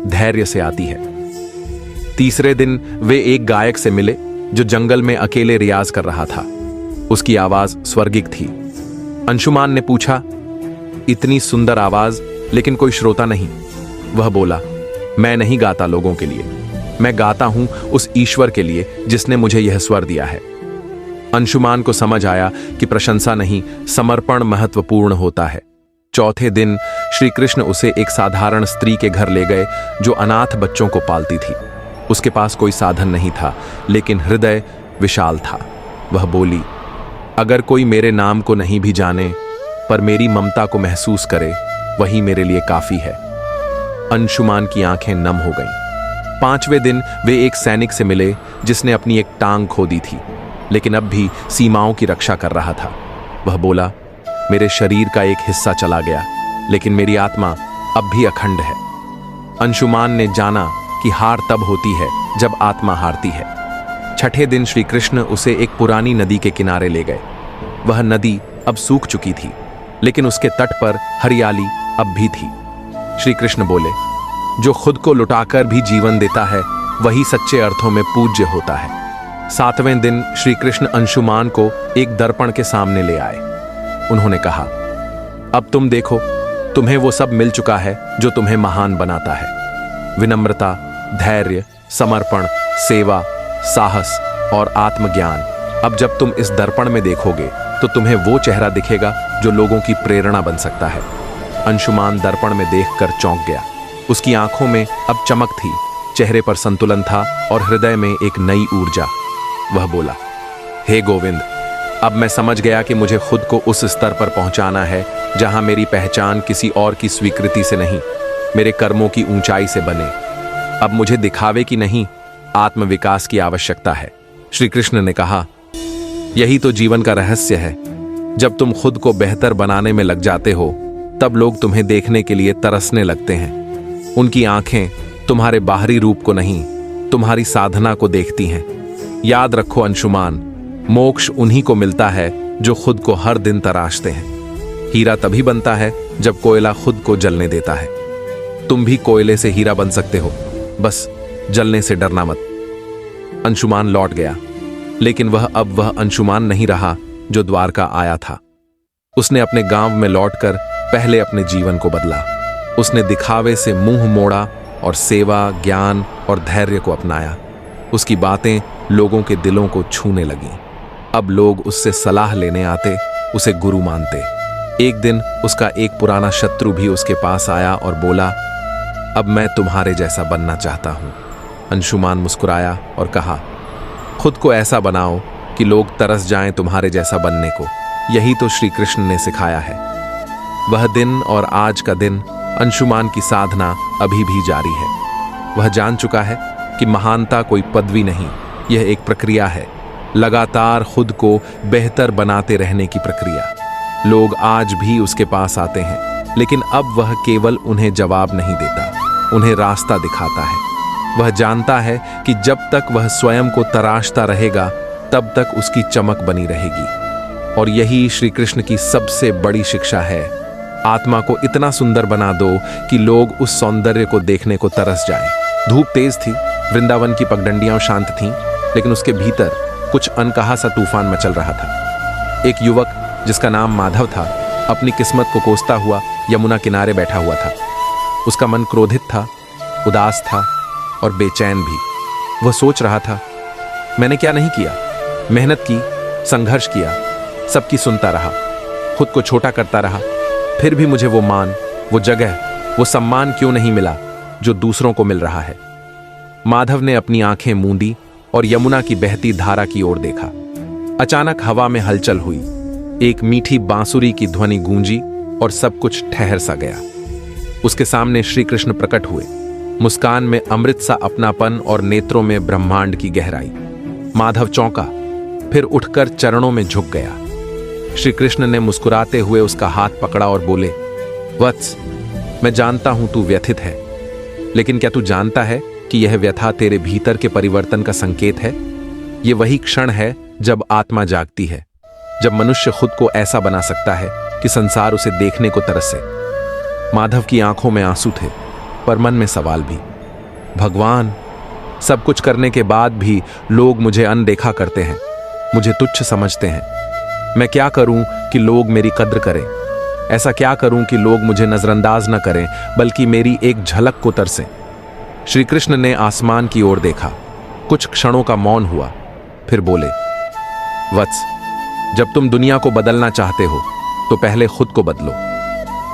धैर्य से आती है। तीसरे दिन वे एक गायक से मिले जो जंगल में अकेले रियाज कर रहा था। उसकी आवाज स्वर्गिक थी। अंशुमान ने पूछा, इतनी सुंदर आवाज लेकिन कोई श्रोता नहीं? वह बोला, मैं नहीं गाता लोगों के लिए, मैं गाता हूं उस ईश्वर के लिए जिसने मुझे यह स्वर दिया है। अंशुमान को समझ आया कि प्रशंसा नहीं, समर्पण महत्वपूर्ण होता है। चौथे दिन श्री कृष्ण उसे एक साधारण स्त्री के घर ले गए जो अनाथ बच्चों को पालती थी। उसके पास कोई साधन नहीं था, लेकिन हृदय विशाल था। वह बोली, अगर कोई मेरे नाम को नहीं भी जाने पर मेरी ममता को महसूस करे, वही मेरे लिए काफी है। अंशुमान की आंखें नम हो गईं। 5वें दिन वे एक सैनिक से मिले जिसने अपनी एक टांग खो दी थी, लेकिन अब भी सीमाओं की रक्षा कर रहा था। वह बोला, मेरे शरीर का एक हिस्सा चला गया, लेकिन मेरी आत्मा अब भी अखंड है। अंशुमान ने जाना कि हार तब होती है जब आत्मा हारती है। छठे दिन श्री कृष्ण उसे एक पुरानी नदी के किनारे ले गए। वह नदी अब सूख चुकी थी, लेकिन उसके तट पर हरियाली अब भी थी। श्री कृष्ण बोले, जो खुद को लुटाकर भी जीवन देता है वही सच्चे अर्थों में पूज्य होता है। सातवें दिन श्री कृष्ण अंशुमान को एक दर्पण के सामने ले आए। उन्होंने कहा, अब तुम देखो, तुम्हें वो सब मिल चुका है जो तुम्हें महान बनाता है। विनम्रता, धैर्य, समर्पण, सेवा, साहस और आत्मज्ञान। अब जब तुम इस दर्पण में देखोगे तो तुम्हें वो चेहरा दिखेगा जो लोगों की प्रेरणा बन सकता है। अंशुमान दर्पण में देखकर चौंक गया। उसकी आंखों में अब चमक थी, चेहरे पर संतुलन था और हृदय में एक नई ऊर्जा। वह बोला, हे गोविंद, अब मैं समझ गया कि मुझे खुद को उस स्तर पर पहुंचाना है जहां मेरी पहचान किसी और की स्वीकृति से नहीं, मेरे कर्मों की ऊंचाई से बने। अब मुझे दिखावे की नहीं, आत्मविकास की आवश्यकता है। श्री कृष्ण ने कहा, यही तो जीवन का रहस्य है। जब तुम खुद को बेहतर बनाने में लग जाते हो तब लोग तुम्हें देखने के लिए तरसने लगते हैं। उनकी आंखें तुम्हारे बाहरी रूप को नहीं, तुम्हारी साधना को देखती हैं। याद रखो अंशुमान, मोक्ष उन्हीं को मिलता है जो खुद को हर दिन तराशते हैं। हीरा तभी बनता है जब कोयला खुद को जलने देता है। तुम भी कोयले से हीरा बन सकते हो, बस जलने से डरना मत। अंशुमान लौट गया, लेकिन वह अंशुमान नहीं रहा जो द्वारका आया था। उसने अपने गांव में लौटकर पहले अपने जीवन को बदला। उसने दिखावे से मुंह मोड़ा और सेवा, ज्ञान और धैर्य को अपनाया। उसकी बातें लोगों के दिलों को छूने लगीं। अब लोग उससे सलाह लेने आते, उसे गुरु मानते। एक दिन उसका एक पुराना शत्रु भी उसके पास आया और बोला, अब मैं तुम्हारे जैसा बनना चाहता हूं। अंशुमान मुस्कुराया और कहा, खुद को ऐसा बनाओ कि लोग तरस जाएं तुम्हारे जैसा बनने को। यही तो श्री कृष्ण ने सिखाया है। वह दिन और आज का दिन अंशुमान की साधना अभी भी जारी है। वह जान चुका है कि महानता कोई पदवी नहीं, यह एक प्रक्रिया है, लगातार खुद को बेहतर बनाते रहने की प्रक्रिया। लोग आज भी उसके पास आते हैं, लेकिन अब वह केवल उन्हें जवाब नहीं देता, उन्हें रास्ता दिखाता है। वह जानता है कि जब तक वह स्वयं को तराशता रहेगा तब तक उसकी चमक बनी रहेगी। और यही श्री कृष्ण की सबसे बड़ी शिक्षा है। आत्मा को इतना सुंदर बना दो कि लोग उस सौंदर्य को देखने को तरस जाएं। धूप तेज थी, वृंदावन की पगडंडियां शांत थीं, लेकिन उसके भीतर कुछ अनकहा सा तूफान मचल रहा था। एक युवक जिसका नाम माधव था, अपनी किस्मत को कोसता हुआ यमुना किनारे बैठा हुआ था। उसका मन क्रोधित था, उदास था और बेचैन भी। वह सोच रहा था, मैंने क्या नहीं किया? मेहनत की, संघर्ष किया, सबकी सुनता रहा, खुद को छोटा करता रहा, फिर भी मुझे वो मान, वो जगह, वो सम्मान क्यों नहीं मिला जो दूसरों को मिल रहा है? माधव ने अपनी आंखें मूंदी और यमुना की बहती धारा की ओर देखा। अचानक हवा में हलचल हुई, एक मीठी बांसुरी की ध्वनि गूंजी और सब कुछ ठहर सा गया। उसके सामने श्री कृष्ण प्रकट हुए, मुस्कान में अमृत सा अपनापन और नेत्रों में ब्रह्मांड की गहराई। माधव चौंका, फिर उठकर चरणों में झुक गया। श्री कृष्ण ने मुस्कुराते हुए उसका हाथ पकड़ा और बोले, वत्स, मैं जानता हूं तू व्यथित है, लेकिन क्या तू जानता है कि यह व्यथा तेरे भीतर के परिवर्तन का संकेत है? यह वही क्षण है जब आत्मा जागती है, जब मनुष्य खुद को ऐसा बना सकता है कि संसार उसे देखने को तरसे। माधव की आंखों में आंसू थे, पर मन में सवाल भी। भगवान, सब कुछ करने के बाद भी लोग मुझे अनदेखा करते हैं, मुझे तुच्छ समझते हैं। मैं क्या करूं कि लोग मेरी कद्र करें? ऐसा क्या करूं कि लोग मुझे नजरअंदाज न करें, बल्कि मेरी एक झलक को तरसें? श्री कृष्ण ने आसमान की ओर देखा, कुछ क्षणों का मौन हुआ, फिर बोले, वत्स, जब तुम दुनिया को बदलना चाहते हो तो पहले खुद को बदलो।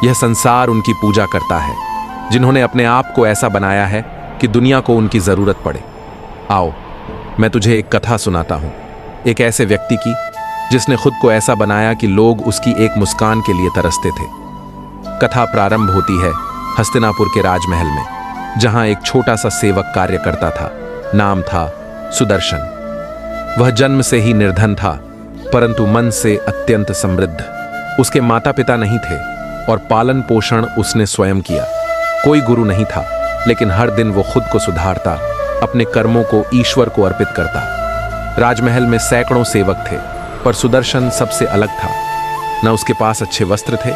यह संसार उनकी पूजा करता है जिन्होंने अपने आप को ऐसा बनाया है कि दुनिया को उनकी जरूरत पड़े। आओ, मैं तुझे एक कथा सुनाता हूं, एक ऐसे व्यक्ति की जिसने खुद को ऐसा बनाया कि लोग उसकी एक मुस्कान के लिए तरसते थे। कथा प्रारंभ होती है हस्तिनापुर के राजमहल में, जहां एक छोटा सा सेवक कार्य करता था। नाम था सुदर्शन। वह जन्म से ही निर्धन था, परंतु मन से अत्यंत समृद्ध। उसके माता पिता नहीं थे और पालन पोषण उसने स्वयं किया। कोई गुरु नहीं था, लेकिन हर दिन वो खुद को सुधारता, अपने कर्मों को ईश्वर को अर्पित करता। राजमहल में सैकड़ों सेवक थे, पर सुदर्शन सबसे अलग था। न उसके पास अच्छे वस्त्र थे,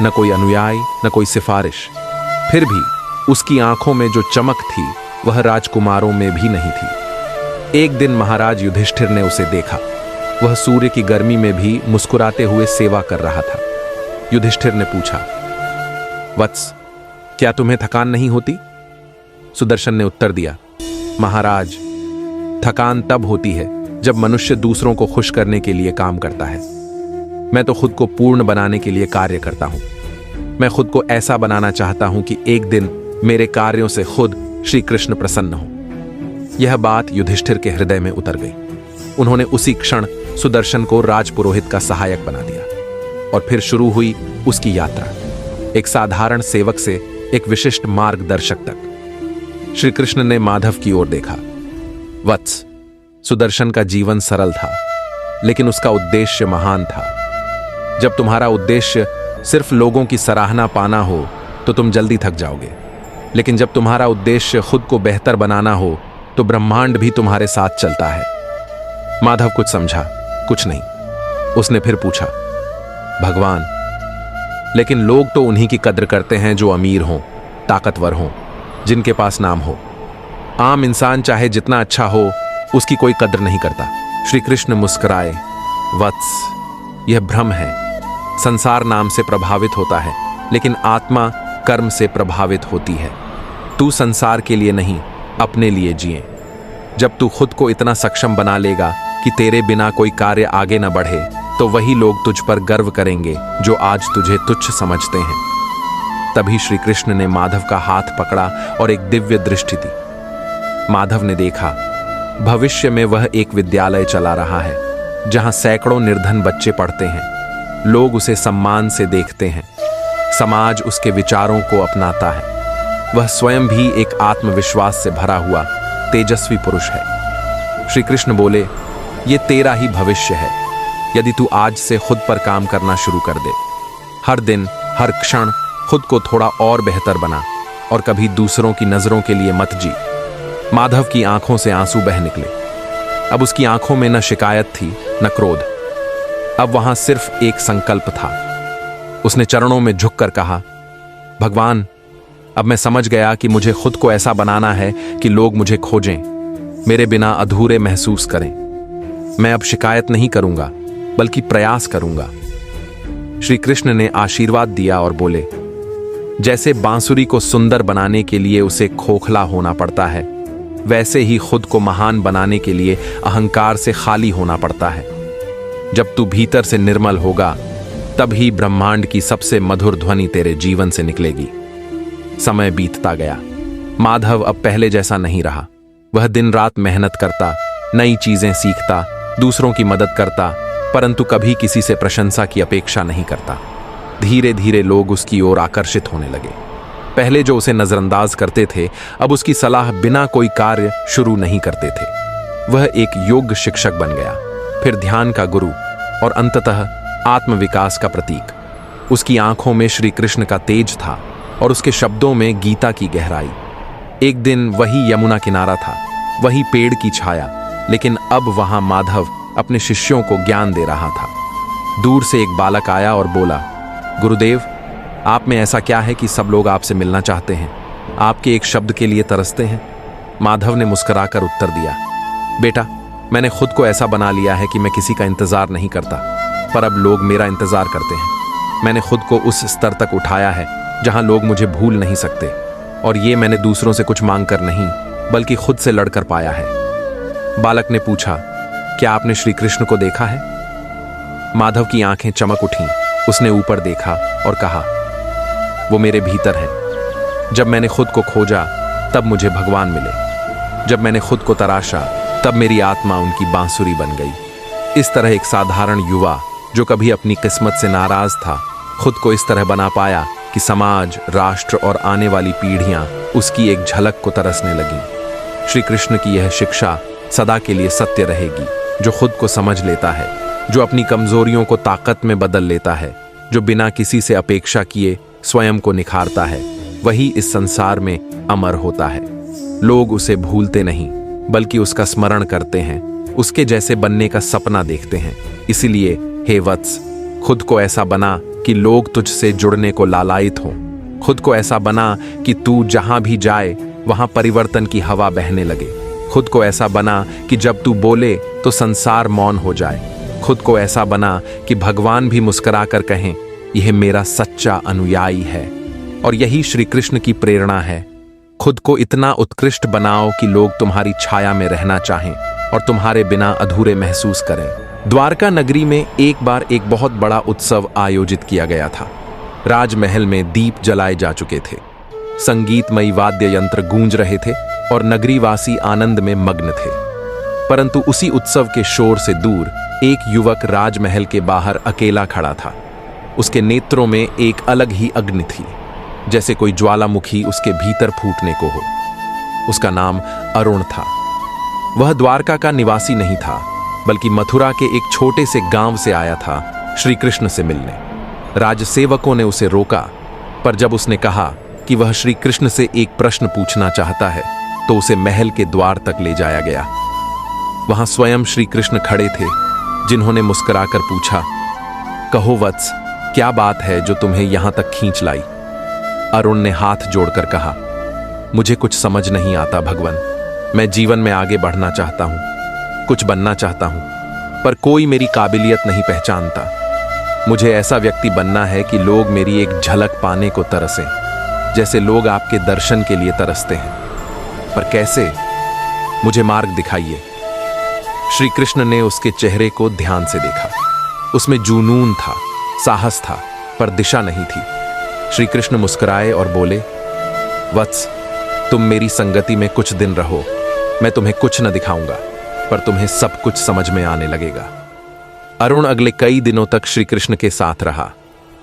न कोई अनुयायी, न कोई सिफारिश। फिर भी उसकी आंखों में जो चमक थी वह राजकुमारों में भी नहीं थी। एक दिन महाराज युधिष्ठिर ने उसे देखा। वह सूर्य की गर्मी में भी मुस्कुराते हुए सेवा कर रहा था। युधिष्ठिर ने पूछा, वत्स, क्या तुम्हें थकान नहीं होती? सुदर्शन ने उत्तर दिया, महाराज, थकान तब होती है जब मनुष्य दूसरों को खुश करने के लिए काम करता है। मैं तो खुद को पूर्ण बनाने के लिए कार्य करता हूं। मैं खुद को ऐसा बनाना चाहता हूं कि एक दिन मेरे कार्यों से खुद श्री कृष्ण प्रसन्न हो। यह बात युधिष्ठिर के हृदय में उतर गई। उन्होंने उसी क्षण सुदर्शन को राजपुरोहित का सहायक बना दिया और फिर शुरू हुई उसकी यात्रा, एक साधारण सेवक से एक विशिष्ट मार्गदर्शक तक। श्री कृष्ण ने माधव की ओर देखा। वत्स, सुदर्शन का जीवन सरल था, लेकिन उसका उद्देश्य महान था। जब तुम्हारा उद्देश्य सिर्फ लोगों की सराहना पाना हो तो तुम जल्दी थक जाओगे, लेकिन जब तुम्हारा उद्देश्य खुद को बेहतर बनाना हो तो ब्रह्मांड भी तुम्हारे साथ चलता है। माधव कुछ समझा, कुछ नहीं। उसने फिर पूछा, भगवान, लेकिन लोग तो उन्हीं की कद्र करते हैं जो अमीर हों, ताकतवर हों, जिनके पास नाम हो। आम इंसान चाहे जितना अच्छा हो, उसकी कोई कद्र नहीं करता। श्री कृष्ण मुस्कुराए, वत्स, यह भ्रम है। संसार नाम से प्रभावित होता है, लेकिन आत्मा कर्म से प्रभावित होती है। तू संसार के लिए नहीं, अपने लिए जिए। जब तू खुद को इतना सक्षम बना लेगा कि तेरे बिना कोई कार्य आगे न बढ़े, तो वही लोग तुझ पर गर्व करेंगे जो आज तुझे तुच्छ समझते हैं। तभी श्री कृष्ण ने माधव का हाथ पकड़ा और एक दिव्य दृष्टि दी। माधव ने देखा, भविष्य में वह एक विद्यालय चला रहा है जहां सैकड़ों निर्धन बच्चे पढ़ते हैं। लोग उसे सम्मान से देखते हैं। समाज उसके विचारों को अपनाता है। वह स्वयं भी एक आत्मविश्वास से भरा हुआ तेजस्वी पुरुष है। श्री कृष्ण बोले, ये तेरा ही भविष्य है यदि तू आज से खुद पर काम करना शुरू कर दे। हर दिन, हर क्षण खुद को थोड़ा और बेहतर बना और कभी दूसरों की नजरों के लिए मत जी। माधव की आंखों से आंसू बह निकले। अब उसकी आंखों में न शिकायत थी, न क्रोध। अब वहां सिर्फ एक संकल्प था। उसने चरणों में झुककर कहा, भगवान, अब मैं समझ गया कि मुझे खुद को ऐसा बनाना है कि लोग मुझे खोजें, मेरे बिना अधूरे महसूस करें। मैं अब शिकायत नहीं करूंगा, बल्कि प्रयास करूंगा। श्री कृष्ण ने आशीर्वाद दिया और बोले, जैसे बांसुरी को सुंदर बनाने के लिए उसे खोखला होना पड़ता है, वैसे ही खुद को महान बनाने के लिए अहंकार से खाली होना पड़ता है। जब तू भीतर से निर्मल होगा, तभी ब्रह्मांड की सबसे मधुर ध्वनि तेरे जीवन से निकलेगी। समय बीतता गया। माधव अब पहले जैसा नहीं रहा। वह दिन रात मेहनत करता, नई चीजें सीखता, दूसरों की मदद करता, परंतु कभी किसी से प्रशंसा की अपेक्षा नहीं करता। धीरे धीरे लोग उसकी ओर आकर्षित होने लगे। पहले जो उसे नजरअंदाज करते थे, अब उसकी सलाह बिना कोई कार्य शुरू नहीं करते थे। वह एक योग्य शिक्षक बन गया, फिर ध्यान का गुरु और अंततः आत्मविकास का प्रतीक। उसकी आंखों में श्री कृष्ण का तेज था और उसके शब्दों में गीता की गहराई। एक दिन वही यमुना किनारा था, वही पेड़ की छाया, लेकिन अब वहां माधव अपने शिष्यों को ज्ञान दे रहा था। दूर से एक बालक आया और बोला, गुरुदेव, आप में ऐसा क्या है कि सब लोग आपसे मिलना चाहते हैं, आपके एक शब्द के लिए तरसते हैं? माधव ने मुस्कुराकर उत्तर दिया, बेटा, मैंने खुद को ऐसा बना लिया है कि मैं किसी का इंतजार नहीं करता, पर अब लोग मेरा इंतजार करते हैं। मैंने खुद को उस स्तर तक उठाया है जहां लोग मुझे भूल नहीं सकते, और ये मैंने दूसरों से कुछ मांगकर नहीं, बल्कि खुद से लड़कर पाया है। बालक ने पूछा, क्या आपने श्री कृष्ण को देखा है? माधव की आंखें चमक उठीं। उसने ऊपर देखा और कहा, वो मेरे भीतर है। जब मैंने खुद को खोजा, तब मुझे भगवान मिले। जब मैंने खुद को तराशा, तब मेरी आत्मा उनकी बांसुरी बन गई। इस तरह एक साधारण युवा जो कभी अपनी किस्मत से नाराज था, खुद को इस तरह बना पाया कि समाज, राष्ट्र और आने वाली पीढ़ियां उसकी एक झलक को तरसने लगीं। श्री कृष्ण की यह शिक्षा सदा के लिए सत्य रहेगी। जो खुद को समझ लेता है, जो अपनी कमजोरियों को ताकत में बदल लेता है, जो बिना किसी से अपेक्षा किए स्वयं को निखारता है, वही इस संसार में अमर होता है। लोग उसे भूलते नहीं, बल्कि उसका स्मरण करते हैं, उसके जैसे बनने का सपना देखते हैं। इसीलिए हे वत्स, खुद को ऐसा बना कि लोग तुझसे जुड़ने को लालायित हों। खुद को ऐसा बना कि तू जहां भी जाए वहां परिवर्तन की हवा बहने लगे। खुद को ऐसा बना कि जब तू बोले तो संसार मौन हो जाए। खुद को ऐसा बना कि भगवान भी मुस्कुराकर कहें, यह मेरा सच्चा अनुयायी है। और यही श्री कृष्ण की प्रेरणा है। खुद को इतना उत्कृष्ट बनाओ कि लोग तुम्हारी छाया में रहना चाहें और तुम्हारे बिना अधूरे महसूस करें। द्वारका नगरी में एक बार एक बहुत बड़ा उत्सव आयोजित किया गया था। राजमहल में दीप जलाए जा चुके थे, संगीतमयी वाद्य यंत्र गूंज रहे थे और नगरीवासी आनंद में मग्न थे। परंतु उसी उत्सव के शोर से दूर एक युवक राजमहल के बाहर अकेला खड़ा था। उसके नेत्रों में एक अलग ही अग्नि थी, जैसे कोई ज्वालामुखी उसके भीतर फूटने को हो। उसका नाम अरुण था। वह द्वारका का निवासी नहीं था, बल्कि मथुरा के एक छोटे से गांव से आया था श्री कृष्ण से मिलने। राजसेवकों ने उसे रोका, पर जब उसने कहा कि वह श्री कृष्ण से एक प्रश्न पूछना चाहता है, तो उसे महल के द्वार तक ले जाया गया। वहां स्वयं श्री कृष्ण खड़े थे, जिन्होंने मुस्कुराकर पूछा, कहो वत्स, क्या बात है जो तुम्हें यहां तक खींच लाई? अरुण ने हाथ जोड़कर कहा, मुझे कुछ समझ नहीं आता भगवान। मैं जीवन में आगे बढ़ना चाहता हूं, कुछ बनना चाहता हूं, पर कोई मेरी काबिलियत नहीं पहचानता। मुझे ऐसा व्यक्ति बनना है कि लोग मेरी एक झलक पाने को तरसें, जैसे लोग आपके दर्शन के लिए तरसते हैं। पर कैसे? मुझे मार्ग दिखाइए। श्री कृष्ण ने उसके चेहरे को ध्यान से देखा। उसमें जुनून था, साहस था, पर दिशा नहीं थी। श्री कृष्ण मुस्कुराए और बोले, वत्स, तुम मेरी संगति में कुछ दिन रहो। मैं तुम्हें कुछ न दिखाऊंगा, पर तुम्हें सब कुछ समझ में आने लगेगा। अरुण अगले कई दिनों तक श्री कृष्ण के साथ रहा।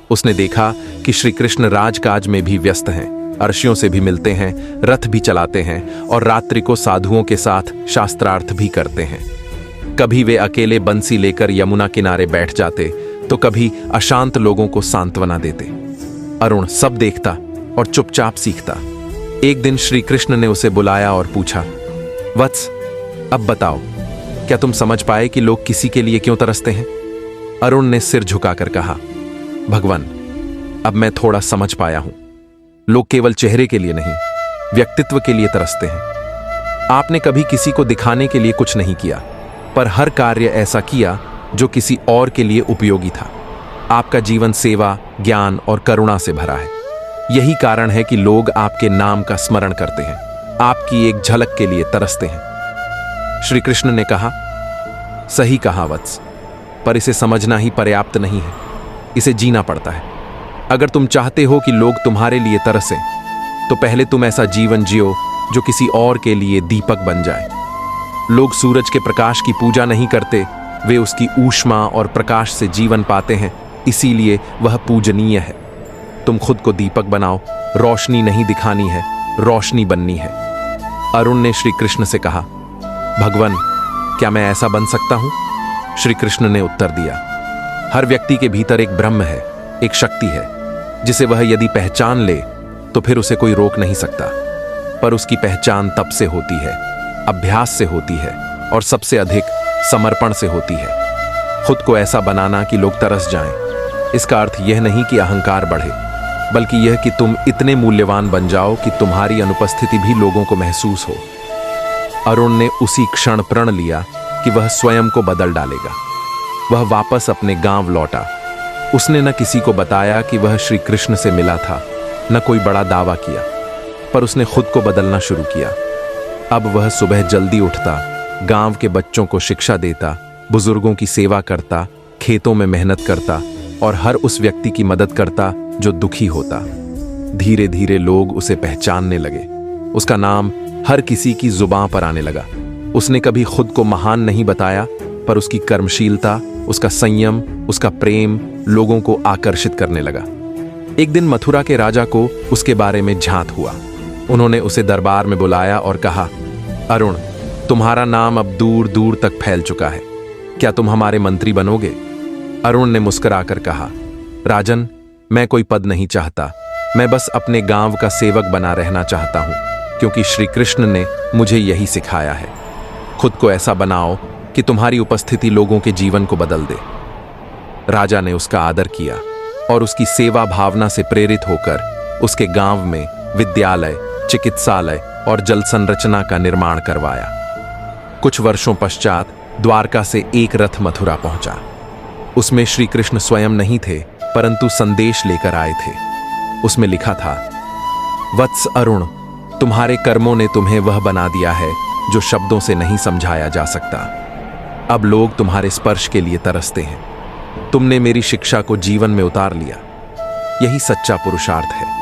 उसने देखा कि श्री कृष्ण राजकाज में भी व्यस्त हैं, अर्षियों से भी मिलते हैं, रथ भी चलाते हैं और रात्रि को साधुओं के साथ शास्त्रार्थ भी करते हैं। कभी वे अकेले बंसी लेकर यमुना किनारे बैठ जाते, तो कभी अशांत लोगों को सांत्वना देते। अरुण सब देखता और चुपचाप सीखता। एक दिन श्री कृष्ण ने उसे बुलाया और पूछा, वत्स, अब बताओ, क्या तुम समझ पाए कि लोग किसी के लिए क्यों तरसते हैं? अरुण ने सिर झुकाकर कहा, भगवान, अब मैं थोड़ा समझ पाया हूं। लोग केवल चेहरे के लिए नहीं, व्यक्तित्व के लिए तरसते हैं। आपने कभी किसी को दिखाने के लिए कुछ नहीं किया, पर हर कार्य ऐसा किया जो किसी और के लिए उपयोगी था। आपका जीवन सेवा, ज्ञान और करुणा से भरा है। यही कारण है कि लोग आपके नाम का स्मरण करते हैं, आपकी एक झलक के लिए तरसते हैं। श्री कृष्ण ने कहा, सही कहा वत्स, पर इसे समझना ही पर्याप्त नहीं है, इसे जीना पड़ता है। अगर तुम चाहते हो कि लोग तुम्हारे लिए तरसें, तो पहले तुम ऐसा जीवन जियो जो किसी और के लिए दीपक बन जाए। लोग सूरज के प्रकाश की पूजा नहीं करते, वे उसकी ऊष्मा और प्रकाश से जीवन पाते हैं, इसीलिए वह पूजनीय है। तुम खुद को दीपक बनाओ, रोशनी नहीं दिखानी है, रोशनी बननी है। अरुण ने श्री कृष्ण से कहा, भगवान, क्या मैं ऐसा बन सकता हूं? श्री कृष्ण ने उत्तर दिया, हर व्यक्ति के भीतर एक ब्रह्म है, एक शक्ति है, जिसे वह यदि पहचान ले तो फिर उसे कोई रोक नहीं सकता। पर उसकी पहचान तप से होती है, अभ्यास से होती है और सबसे अधिक समर्पण से होती है। खुद को ऐसा बनाना कि लोग तरस जाएं। इसका अर्थ यह नहीं कि अहंकार बढ़े, बल्कि यह कि तुम इतने मूल्यवान बन जाओ कि तुम्हारी अनुपस्थिति भी लोगों को महसूस हो। अरुण ने उसी क्षण प्रण लिया कि वह स्वयं को बदल डालेगा। वह वापस अपने गांव लौटा। उसने न किसी को बताया कि वह श्री कृष्ण से मिला था, न कोई बड़ा दावा किया, पर उसने खुद को बदलना शुरू किया। अब वह सुबह जल्दी उठता, गांव के बच्चों को शिक्षा देता, बुजुर्गों की सेवा करता, खेतों में मेहनत करता और हर उस व्यक्ति की मदद करता जो दुखी होता। धीरे धीरे लोग उसे पहचानने लगे। उसका नाम हर किसी की जुबां पर आने लगा। उसने कभी खुद को महान नहीं बताया, पर उसकी कर्मशीलता, उसका संयम, उसका प्रेम लोगों को आकर्षित करने लगा। एक दिन मथुरा के राजा को उसके बारे में झांत हुआ। उन्होंने उसे दरबार में बुलाया और कहा, अरुण, तुम्हारा नाम अब दूर दूर तक फैल चुका है, क्या तुम हमारे मंत्री बनोगे? अरुण ने मुस्कुराकर कहा, राजन, मैं कोई पद नहीं चाहता, मैं बस अपने गांव का सेवक बना रहना चाहता हूं। क्योंकि श्री कृष्ण ने मुझे यही सिखाया है। खुद को ऐसा बनाओ कि तुम्हारी उपस्थिति लोगों के जीवन को बदल दे। राजा ने उसका आदर किया और उसकी सेवा भावना से प्रेरित होकर उसके गांव में विद्यालय, चिकित्सालय और जल संरचना का निर्माण करवाया। कुछ वर्षों पश्चात द्वारका से एक रथ मथुरा पहुंचा। उसमें श्री कृष्ण स्वयं नहीं थे, परंतु संदेश लेकर आए थे। उसमें लिखा था, वत्स अरुण, तुम्हारे कर्मों ने तुम्हें वह बना दिया है जो शब्दों से नहीं समझाया जा सकता। अब लोग तुम्हारे स्पर्श के लिए तरसते हैं। तुमने मेरी शिक्षा को जीवन में उतार लिया। यही सच्चा पुरुषार्थ है।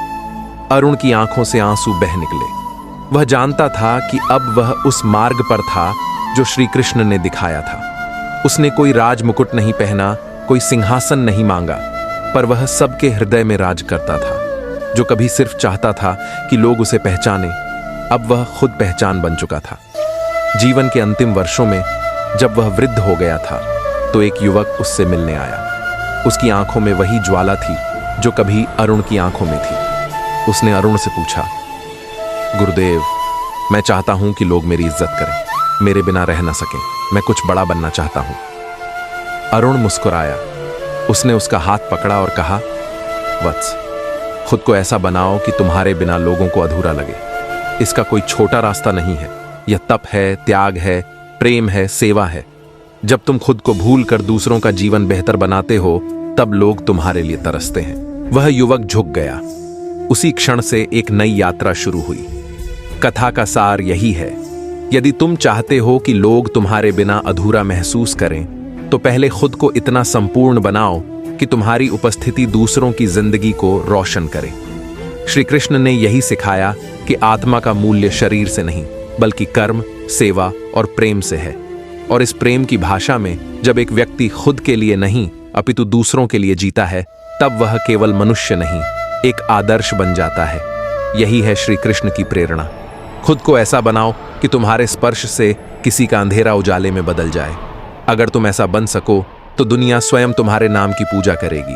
अरुण की आंखों से आंसू बह निकले। वह जानता था कि अब वह उस मार्ग पर था जो श्री कृष्ण ने दिखाया था। उसने कोई राजमुकुट नहीं पहना, कोई सिंहासन नहीं मांगा, पर वह सबके हृदय में राज करता था। जो कभी सिर्फ चाहता था कि लोग उसे पहचाने, अब वह खुद पहचान बन चुका था। जीवन के अंतिम वर्षों में जब वह वृद्ध हो गया था, तो एक युवक उससे मिलने आया। उसकी आंखों में वही ज्वाला थी जो कभी अरुण की आंखों में थी। उसने अरुण से पूछा, गुरुदेव, मैं चाहता हूं कि लोग मेरी इज्जत करें, मेरे बिना रह ना सकें। मैं कुछ बड़ा बनना चाहता हूं। अरुण मुस्कुराया। उसने उसका हाथ पकड़ा और कहा, वत्स, खुद को ऐसा बनाओ कि तुम्हारे बिना लोगों को अधूरा लगे। इसका कोई छोटा रास्ता नहीं है। यह तप है, त्याग है, प्रेम है, सेवा है। जब तुम खुद को भूल कर दूसरों का जीवन बेहतर बनाते हो, तब लोग तुम्हारे लिए तरसते हैं। वह युवक झुक गया। उसी क्षण से एक नई यात्रा शुरू हुई। कथा का सार यही है, यदि तुम चाहते हो कि लोग तुम्हारे बिना अधूरा महसूस करें, तो पहले खुद को इतना संपूर्ण बनाओ कि तुम्हारी उपस्थिति दूसरों की जिंदगी को रोशन करे। श्री कृष्ण ने यही सिखाया कि आत्मा का मूल्य शरीर से नहीं, बल्कि कर्म, सेवा और प्रेम से है। और इस प्रेम की भाषा में जब एक व्यक्ति खुद के लिए नहीं अपितु दूसरों के लिए जीता है, तब वह केवल मनुष्य नहीं, एक आदर्श बन जाता है। यही है श्री कृष्ण की प्रेरणा। खुद को ऐसा बनाओ कि तुम्हारे स्पर्श से किसी का अंधेरा उजाले में बदल जाए। अगर तुम ऐसा बन सको तो दुनिया स्वयं तुम्हारे नाम की पूजा करेगी,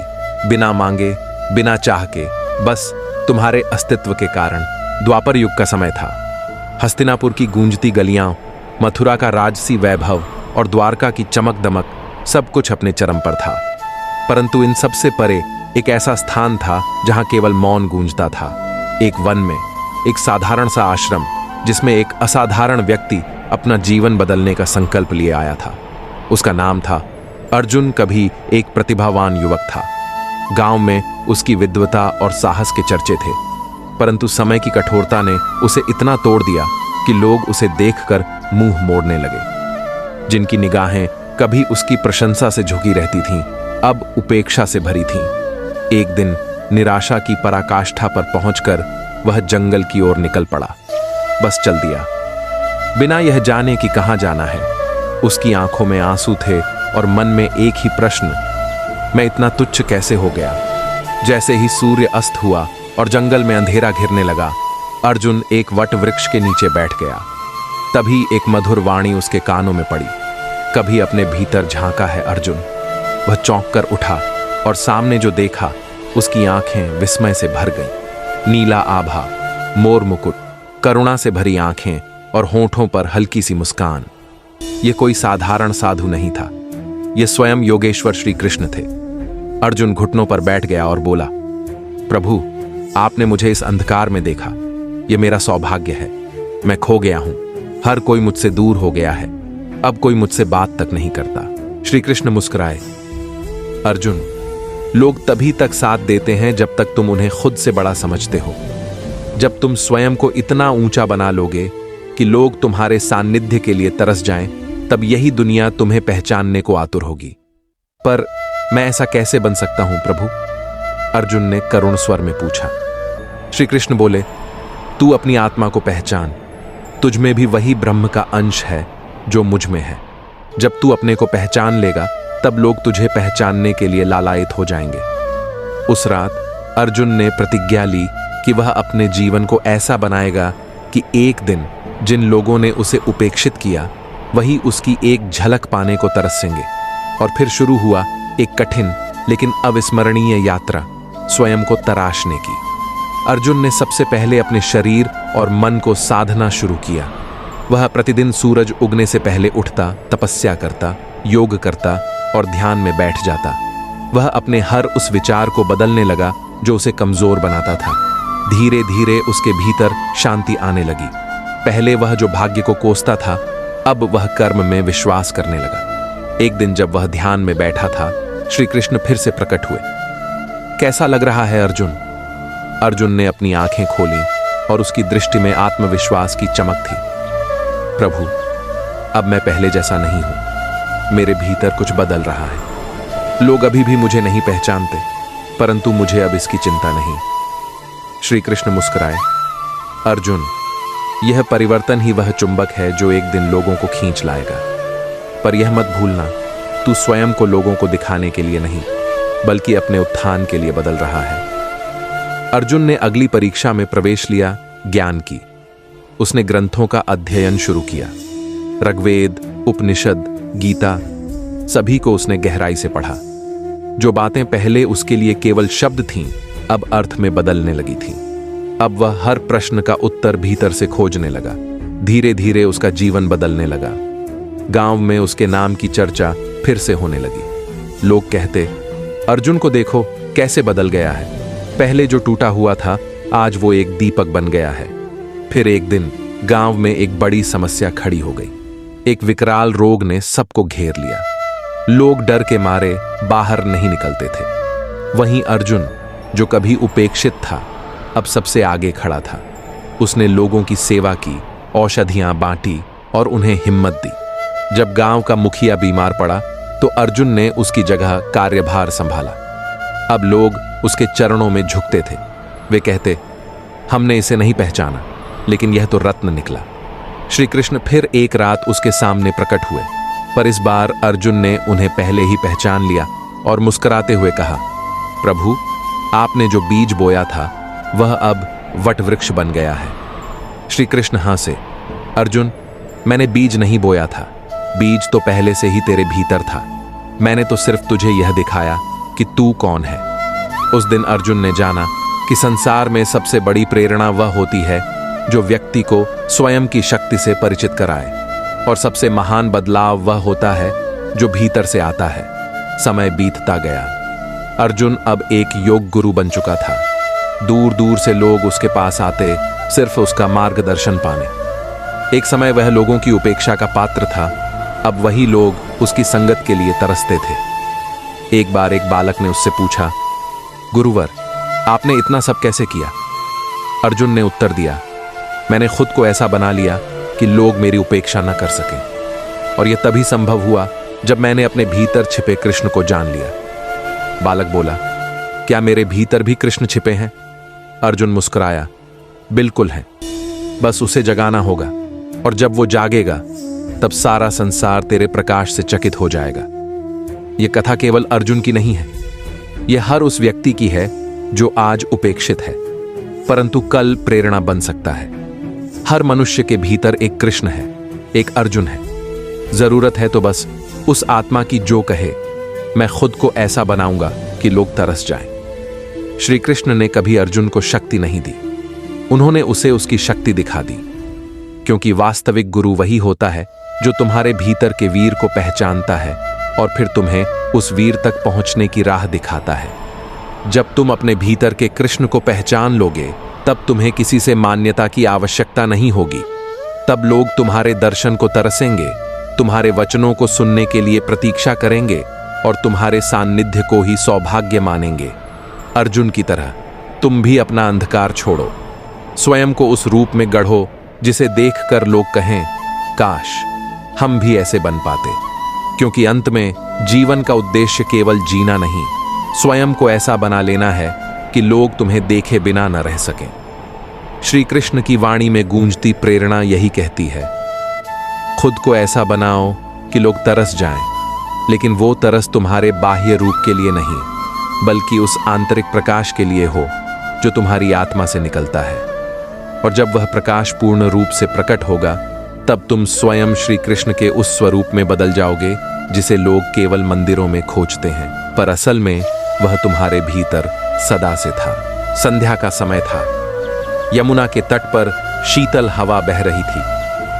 बिना मांगे, बिना चाह के, बस तुम्हारे अस्तित्व के कारण। द्वापर युग का समय था। हस्तिनापुर की गूंजती गलियां, मथुरा का राजसी वैभव और द्वारका की चमक दमक, सब कुछ अपने चरम पर था। परंतु इन सबसे परे एक ऐसा स्थान था जहां केवल मौन गूंजता था। एक वन में एक साधारण सा आश्रम, जिसमें एक असाधारण व्यक्ति अपना जीवन बदलने का संकल्प लिए आया था। उसका नाम था अर्जुन। कभी एक प्रतिभावान युवक था। गांव में उसकी विद्वता और साहस के चर्चे थे, परंतु समय की कठोरता ने उसे इतना तोड़ दिया कि लोग उसे देखकर मुंह मोड़ने लगे। जिनकी निगाहें कभी उसकी प्रशंसा से झुकी रहती थीं, अब उपेक्षा से भरी थीं। एक दिन निराशा की पराकाष्ठा पर पहुंचकर वह जंगल की ओर निकल पड़ा। बस चल दिया, बिना यह जाने कि कहां जाना है। उसकी आंखों में आंसू थे और मन में एक ही प्रश्न, मैं इतना तुच्छ कैसे हो गया। जैसे ही सूर्य अस्त हुआ और जंगल में अंधेरा घिरने लगा, अर्जुन एक वट वृक्ष के नीचे बैठ गया। तभी एक मधुर वाणी उसके कानों में पड़ी। कभी अपने भीतर झांका है अर्जुन। वह चौंक कर उठा और सामने जो देखा, उसकी आंखें विस्मय से भर गईं। नीला आभा, मोर मुकुट, करुणा से भरी आंखें और होंठों पर हल्की सी मुस्कान। यह कोई साधारण साधु नहीं था, यह स्वयं योगेश्वर श्री कृष्ण थे। अर्जुन घुटनों पर बैठ गया और बोला, प्रभु, आपने मुझे इस अंधकार में देखा। यह मेरा सौभाग्य है। मैं खो गया हूं। हर कोई मुझसे दूर हो गया है। अब कोई मुझसे बात तक नहीं करता। श्री कृष्ण मुस्कुराए, अर्जुन, लोग तभी तक साथ देते हैं जब तक तुम उन्हें खुद से बड़ा समझते हो। जब तुम स्वयं को इतना ऊंचा बना लोगे कि लोग तुम्हारे सान्निध्य के लिए तरस जाएं, तब यही दुनिया तुम्हें पहचानने को आतुर होगी। पर मैं ऐसा कैसे बन सकता हूं प्रभु? अर्जुन ने करुण स्वर में पूछा। श्री कृष्ण बोले, तू अपनी आत्मा को पहचान। तुझ में भी वही ब्रह्म का अंश है जो मुझ में है। जब तू अपने को पहचान लेगा, तब लोग तुझे पहचानने के लिए लालायित हो जाएंगे। उस रात अर्जुन ने प्रतिज्ञा ली कि वह अपने जीवन को ऐसा बनाएगा कि एक दिन जिन लोगों ने उसे उपेक्षित किया, वही उसकी एक झलक पाने को तरसेंगे। और फिर शुरू हुआ एक कठिन लेकिन अविस्मरणीय यात्रा, स्वयं को तराशने की। अर्जुन ने सबसे पहले अपने शरीर और मन को साधना शुरू किया। वह प्रतिदिन सूरज उगने से पहले उठता, तपस्या करता, योग करता और ध्यान में बैठ जाता। वह अपने हर उस विचार को बदलने लगा जो उसे कमजोर बनाता था। धीरे धीरे उसके भीतर शांति आने लगी। पहले वह जो भाग्य को कोसता था, अब वह कर्म में विश्वास करने लगा। एक दिन जब वह ध्यान में बैठा था, श्री कृष्ण फिर से प्रकट हुए। कैसा लग रहा है अर्जुन? अर्जुन ने अपनी आंखें खोली और उसकी दृष्टि में आत्मविश्वास की चमक थी। प्रभु, अब मैं पहले जैसा नहीं हूं। मेरे भीतर कुछ बदल रहा है। लोग अभी भी मुझे नहीं पहचानते, परंतु मुझे अब इसकी चिंता नहीं। श्री कृष्ण मुस्कुराए। अर्जुन, यह परिवर्तन ही वह चुंबक है जो एक दिन लोगों को खींच लाएगा। पर यह मत भूलना, तू स्वयं को लोगों को दिखाने के लिए नहीं, बल्कि अपने उत्थान के लिए बदल रहा है। अर्जुन ने अगली परीक्षा में प्रवेश लिया, ज्ञान की। उसने ग्रंथों का अध्ययन शुरू किया। ऋग्वेद, उपनिषद, गीता, सभी को उसने गहराई से पढ़ा। जो बातें पहले उसके लिए केवल शब्द थीं, अब अर्थ में बदलने लगी थीं। अब वह हर प्रश्न का उत्तर भीतर से खोजने लगा। धीरे धीरे उसका जीवन बदलने लगा। गांव में उसके नाम की चर्चा फिर से होने लगी। लोग कहते, अर्जुन को देखो कैसे बदल गया है। पहले जो टूटा हुआ था, आज वो एक दीपक बन गया है। फिर एक दिन गांव में एक बड़ी समस्या खड़ी हो गई। एक विकराल रोग ने सबको घेर लिया। लोग डर के मारे बाहर नहीं निकलते थे। वहीं अर्जुन, जो कभी उपेक्षित था, अब सबसे आगे खड़ा था। उसने लोगों की सेवा की, औषधियां बांटी और उन्हें हिम्मत दी। जब गांव का मुखिया बीमार पड़ा, तो अर्जुन ने उसकी जगह कार्यभार संभाला। अब लोग उसके चरणों में झुकते थे। वे कहते, हमने इसे नहीं पहचाना, लेकिन यह तो रत्न निकला। श्री कृष्ण फिर एक रात उसके सामने प्रकट हुए, पर इस बार अर्जुन ने उन्हें पहले ही पहचान लिया और मुस्कुराते हुए कहा, प्रभु, आपने जो बीज बोया था वह अब वट वृक्ष बन गया है। श्री कृष्ण हंसे। अर्जुन, मैंने बीज नहीं बोया था। बीज तो पहले से ही तेरे भीतर था। मैंने तो सिर्फ तुझे यह दिखाया कि तू कौन है। उस दिन अर्जुन ने जाना कि संसार में सबसे बड़ी प्रेरणा वह होती है जो व्यक्ति को स्वयं की शक्ति से परिचित कराए, और सबसे महान बदलाव वह होता है जो भीतर से आता है। समय बीतता गया। अर्जुन अब एक योग गुरु बन चुका था। दूर दूर से लोग उसके पास आते, सिर्फ उसका मार्गदर्शन पाने। एक समय वह लोगों की उपेक्षा का पात्र था। अब वही लोग उसकी संगत के लिए तरसते थे। एक बार एक बालक ने उससे पूछा, गुरुवर, आपने इतना सब कैसे किया? अर्जुन ने उत्तर दिया, मैंने खुद को ऐसा बना लिया कि लोग मेरी उपेक्षा न कर सकें, और यह तभी संभव हुआ जब मैंने अपने भीतर छिपे कृष्ण को जान लिया। बालक बोला, क्या मेरे भीतर भी कृष्ण छिपे हैं? अर्जुन मुस्कुराया, बिल्कुल है, बस उसे जगाना होगा, और जब वो जागेगा तब सारा संसार तेरे प्रकाश से चकित हो जाएगा। यह कथा केवल अर्जुन की नहीं है, यह हर उस व्यक्ति की है जो आज उपेक्षित है, परंतु कल प्रेरणा बन सकता है। हर मनुष्य के भीतर एक कृष्ण है, एक अर्जुन है। जरूरत है तो बस उस आत्मा की जो कहे, मैं खुद को ऐसा बनाऊंगा कि लोग तरस जाएं। श्री कृष्ण ने कभी अर्जुन को शक्ति नहीं दी, उन्होंने उसे उसकी शक्ति दिखा दी, क्योंकि वास्तविक गुरु वही होता है जो तुम्हारे भीतर के वीर को पहचानता है और फिर तुम्हें उस वीर तक पहुंचने की राह दिखाता है। जब तुम अपने भीतर के कृष्ण को पहचान लोगे, तब तुम्हें किसी से मान्यता की आवश्यकता नहीं होगी। तब लोग तुम्हारे दर्शन को तरसेंगे, तुम्हारे वचनों को सुनने के लिए प्रतीक्षा करेंगे और तुम्हारे सान्निध्य को ही सौभाग्य मानेंगे। अर्जुन की तरह तुम भी अपना अंधकार छोड़ो, स्वयं को उस रूप में गढ़ो जिसे देखकर लोग कहें, काश हम भी ऐसे बन पाते। क्योंकि अंत में जीवन का उद्देश्य केवल जीना नहीं, स्वयं को ऐसा बना लेना है कि लोग तुम्हें देखे बिना न रह सकें। श्री कृष्ण की वाणी में गूंजती प्रेरणा यही कहती है, खुद को ऐसा बनाओ कि लोग तरस जाएं, लेकिन वो तरस तुम्हारे बाह्य रूप के लिए नहीं, बल्कि उस आंतरिक प्रकाश के लिए हो जो तुम्हारी आत्मा से निकलता है। और जब वह प्रकाश पूर्ण रूप से प्रकट होगा, तब तुम स्वयं श्री कृष्ण के उस स्वरूप में बदल जाओगे जिसे लोग केवल मंदिरों में खोजते हैं, पर असल में वह तुम्हारे भीतर सदा से था। संध्या का समय था। यमुना के तट पर शीतल हवा बह रही थी।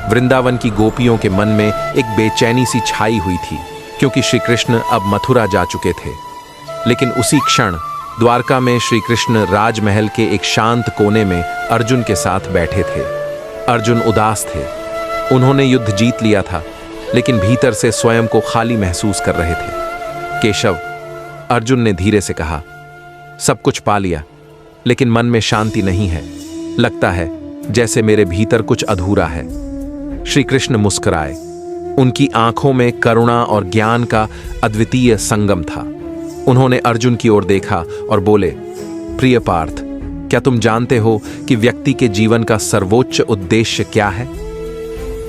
वृंदावन की गोपियों के मन में एक बेचैनी सी छाई हुई थी, क्योंकि श्री कृष्ण अब मथुरा जा चुके थे। लेकिन उसी क्षण द्वारका में श्री कृष्ण राजमहल के एक शांत कोने में अर्जुन के साथ बैठे थे। अर्जुन उदास थे। उन्होंने युद्ध जीत लिया था, लेकिन भीतर से स्वयं को खाली महसूस कर रहे थे। केशव, अर्जुन ने धीरे से कहा, सब कुछ पा लिया, लेकिन मन में शांति नहीं है। लगता है जैसे मेरे भीतर कुछ अधूरा है। श्री कृष्ण मुस्कुराए। उनकी आंखों में करुणा और ज्ञान का अद्वितीय संगम था। उन्होंने अर्जुन की ओर देखा और बोले, प्रिय पार्थ, क्या तुम जानते हो कि व्यक्ति के जीवन का सर्वोच्च उद्देश्य क्या है?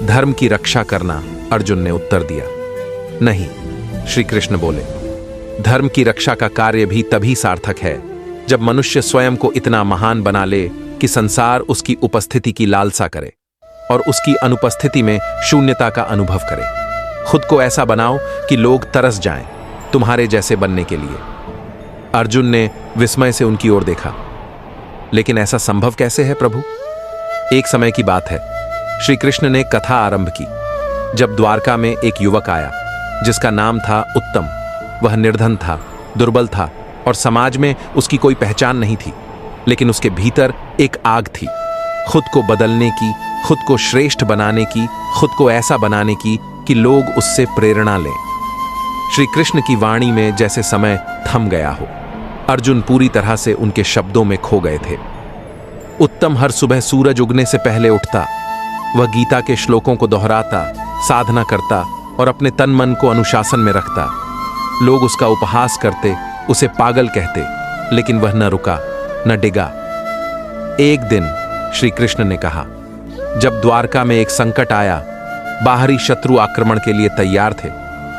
धर्म की रक्षा करना, अर्जुन ने उत्तर दिया। नहीं, श्री कृष्ण बोले, धर्म की रक्षा का कार्य भी तभी सार्थक है जब मनुष्य स्वयं को इतना महान बना ले कि संसार उसकी उपस्थिति की लालसा करे और उसकी अनुपस्थिति में शून्यता का अनुभव करे। खुद को ऐसा बनाओ कि लोग तरस जाएं तुम्हारे जैसे बनने के लिए। अर्जुन ने विस्मय से उनकी ओर देखा। लेकिन ऐसा संभव कैसे है प्रभु? एक समय की बात है, श्री कृष्ण ने कथा आरंभ की। जब द्वारका में एक युवक आया जिसका नाम था उत्तम। वह निर्धन था, दुर्बल था और समाज में उसकी कोई पहचान नहीं थी, लेकिन उसके भीतर एक आग थी, खुद को बदलने की, खुद को श्रेष्ठ बनाने की, खुद को ऐसा बनाने की कि लोग उससे प्रेरणा लें। श्री कृष्ण की वाणी में जैसे समय थम गया हो। अर्जुन पूरी तरह से उनके शब्दों में खो गए थे। उत्तम हर सुबह सूरज उगने से पहले उठता। वह गीता के श्लोकों को दोहराता, साधना करता और अपने तन मन को अनुशासन में रखता। लोग उसका उपहास करते, उसे पागल कहते, लेकिन वह न रुका, न डिगा। एक दिन श्री कृष्ण ने कहा, जब द्वारका में एक संकट आया, बाहरी शत्रु आक्रमण के लिए तैयार थे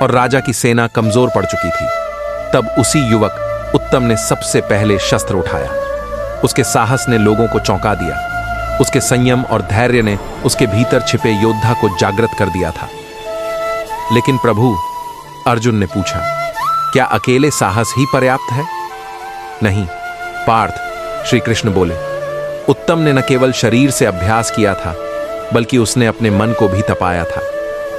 और राजा की सेना कमजोर पड़ चुकी थी, तब उसी युवक उत्तम ने सबसे पहले शस्त्र उठाया। उसके साहस ने लोगों को चौंका दिया। उसके संयम और धैर्य ने उसके भीतर छिपे योद्धा को जागृत कर दिया था। लेकिन प्रभु, अर्जुन ने पूछा, क्या अकेले साहस ही पर्याप्त है? नहीं पार्थ, श्री कृष्ण बोले, उत्तम ने न केवल शरीर से अभ्यास किया था, बल्कि उसने अपने मन को भी तपाया था।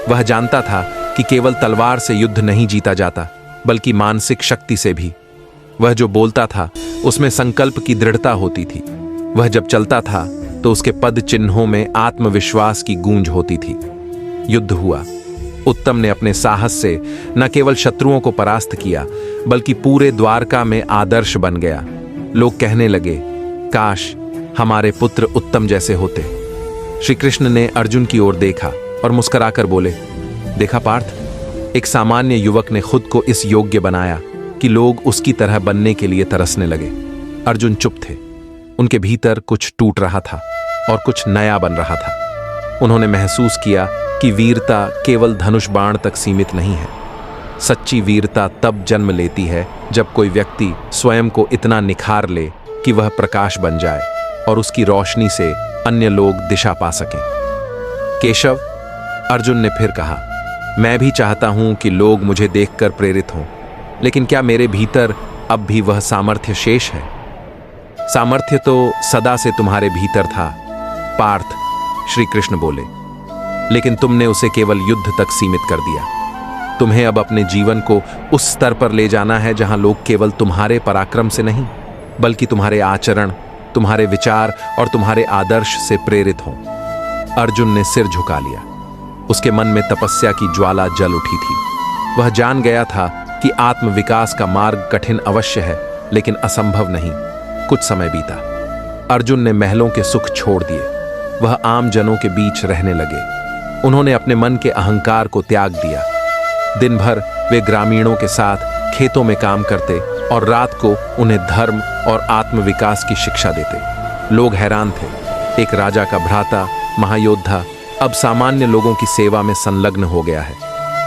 वह जानता था कि केवल तलवार से युद्ध नहीं जीता जाता, बल्कि मानसिक शक्ति से भी। वह जो बोलता था उसमें संकल्प की दृढ़ता होती थी। वह जब चलता था तो उसके पद चिन्हों में आत्मविश्वास की गूंज होती थी। युद्ध हुआ। उत्तम ने अपने साहस से न केवल शत्रुओं को परास्त किया, बल्कि पूरे द्वारका में आदर्श बन गया। लोग कहने लगे, काश हमारे पुत्र उत्तम जैसे होते। श्री कृष्ण ने अर्जुन की ओर देखा और मुस्कुराकर बोले, देखा पार्थ, एक सामान्य युवक ने खुद को इस योग्य बनाया कि लोग उसकी तरह बनने के लिए तरसने लगे। अर्जुन चुप थे। उनके भीतर कुछ टूट रहा था और कुछ नया बन रहा था। उन्होंने महसूस किया कि वीरता केवल धनुष बाण तक सीमित नहीं है। सच्ची वीरता तब जन्म लेती है जब कोई व्यक्ति स्वयं को इतना निखार ले कि वह प्रकाश बन जाए और उसकी रोशनी से अन्य लोग दिशा पा सकें। केशव, अर्जुन ने फिर कहा, मैं भी चाहता हूं कि लोग मुझे देखकर प्रेरित हों, लेकिन क्या मेरे भीतर अब भी वह सामर्थ्य शेष है? सामर्थ्य तो सदा से तुम्हारे भीतर था पार्थ, श्री कृष्ण बोले, लेकिन तुमने उसे केवल युद्ध तक सीमित कर दिया। तुम्हें अब अपने जीवन को उस स्तर पर ले जाना है जहां लोग केवल तुम्हारे पराक्रम से नहीं, बल्कि तुम्हारे आचरण, तुम्हारे विचार और तुम्हारे आदर्श से प्रेरित हों। अर्जुन ने सिर झुका लिया। उसके मन में तपस्या की ज्वाला जल उठी थी। वह जान गया था कि आत्मविकास का मार्ग कठिन अवश्य है, लेकिन असंभव नहीं। कुछ समय बीता। अर्जुन ने महलों के सुख छोड़ दिए। वह आम जनों के बीच रहने लगे। उन्होंने अपने मन के अहंकार को त्याग दिया। दिन भर वे ग्रामीणों के साथ खेतों में काम करते और रात को उन्हें धर्म और आत्मविकास की शिक्षा देते। लोग हैरान थे। एक राजा का भ्राता, महायोद्धा, अब सामान्य लोगों की सेवा में संलग्न हो गया है।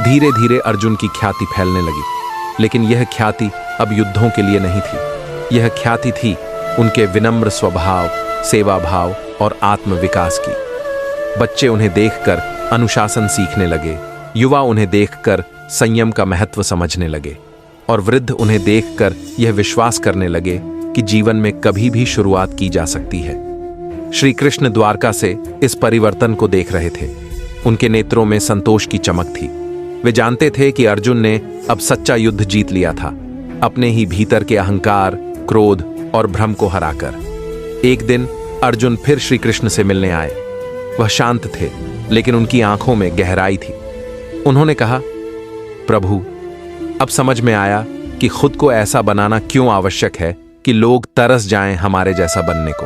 धीरे धीरे अर्जुन की ख्याति फैलने लगी, लेकिन यह ख्याति अब युद्धों के लिए नहीं थी। यह ख्याति थी उनके विनम्र स्वभाव, सेवा भाव और आत्मविकास की। बच्चे उन्हें देखकर अनुशासन सीखने लगे, युवा उन्हें देखकर संयम का महत्व समझने लगे और वृद्ध उन्हें देखकर यह विश्वास करने लगे कि जीवन में कभी भी शुरुआत की जा सकती है। श्री कृष्ण द्वारका से इस परिवर्तन को देख रहे थे। उनके नेत्रों में संतोष की चमक थी। वे जानते थे कि अर्जुन ने अब सच्चा युद्ध जीत लिया था, अपने ही भीतर के अहंकार, क्रोध और भ्रम को हराकर। एक दिन अर्जुन फिर श्री कृष्ण से मिलने आए। वह शांत थे, लेकिन उनकी आंखों में गहराई थी। उन्होंने कहा, प्रभु, अब समझ में आया कि खुद को ऐसा बनाना क्यों आवश्यक है कि लोग तरस जाएं हमारे जैसा बनने को।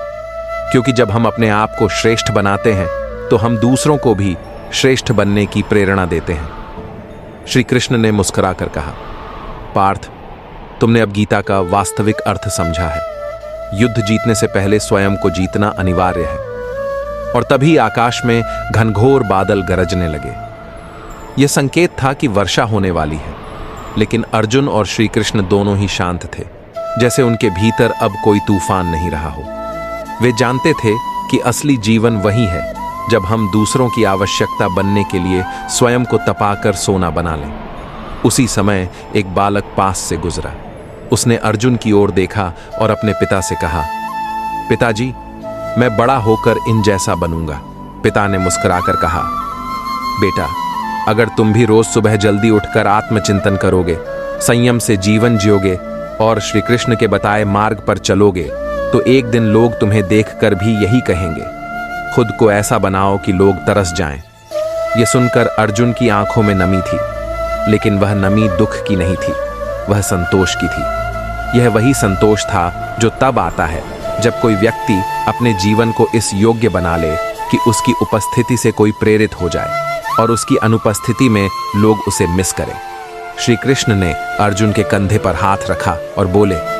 क्योंकि जब हम अपने आप को श्रेष्ठ बनाते हैं तो हम दूसरों को भी श्रेष्ठ बनने की प्रेरणा देते हैं। श्री कृष्ण ने मुस्कुराकर कहा, पार्थ, तुमने अब गीता का वास्तविक अर्थ समझा है। युद्ध जीतने से पहले स्वयं को जीतना अनिवार्य है। और तभी आकाश में घनघोर बादल गरजने लगे। यह संकेत था कि वर्षा होने वाली है, लेकिन अर्जुन और श्री कृष्ण दोनों ही शांत थे, जैसे उनके भीतर अब कोई तूफान नहीं रहा हो। वे जानते थे कि असली जीवन वही है जब हम दूसरों की आवश्यकता बनने के लिए स्वयं को तपाकर सोना बना लें। उसी समय एक बालक पास से गुजरा। उसने अर्जुन की ओर देखा और अपने पिता से कहा, पिताजी, मैं बड़ा होकर इन जैसा बनूंगा। पिता ने मुस्कुराकर कहा, बेटा, अगर तुम भी रोज सुबह जल्दी उठकर आत्मचिंतन करोगे, संयम से जीवन जियोगे और श्री कृष्ण के बताए मार्ग पर चलोगे, तो एक दिन लोग तुम्हें देखकर भी यही कहेंगे। खुद को ऐसा बनाओ कि लोग तरस जाएं। यह सुनकर अर्जुन की आंखों में नमी थी, लेकिन वह नमी दुख की नहीं थी, वह संतोष की थी। यह वही संतोष था जो तब आता है जब कोई व्यक्ति अपने जीवन को इस योग्य बना ले कि उसकी उपस्थिति से कोई प्रेरित हो जाए और उसकी अनुपस्थिति में लोग उसे मिस करें। श्री कृष्ण ने अर्जुन के कंधे पर हाथ रखा और बोले,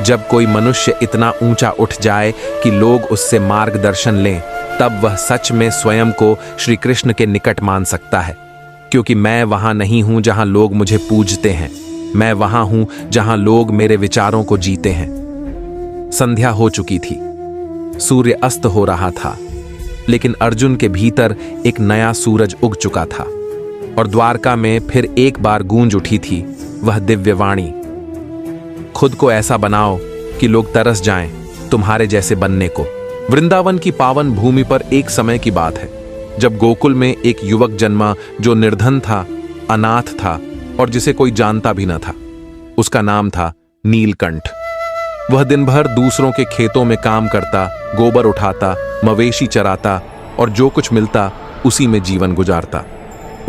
जब कोई मनुष्य इतना ऊंचा उठ जाए कि लोग उससे मार्गदर्शन लें, तब वह सच में स्वयं को श्री कृष्ण के निकट मान सकता है। क्योंकि मैं वहां नहीं हूं जहां लोग मुझे पूजते हैं, मैं वहां हूं जहां लोग मेरे विचारों को जीते हैं। संध्या हो चुकी थी, सूर्य अस्त हो रहा था, लेकिन अर्जुन के भीतर एक नया सूरज उग चुका था और द्वारका में फिर एक बार गूंज उठी थी वह दिव्य वाणी, खुद को ऐसा बनाओ कि लोग तरस जाएं तुम्हारे जैसे बनने को। वृंदावन की पावन भूमि पर एक समय की बात है जब गोकुल में एक युवक जन्मा जो निर्धन था, अनाथ था और जिसे कोई जानता भी न था। उसका नाम था नीलकंठ। वह दिन भर दूसरों के खेतों में काम करता, गोबर उठाता, मवेशी चराता और जो कुछ मिलता उसी में जीवन गुजारता।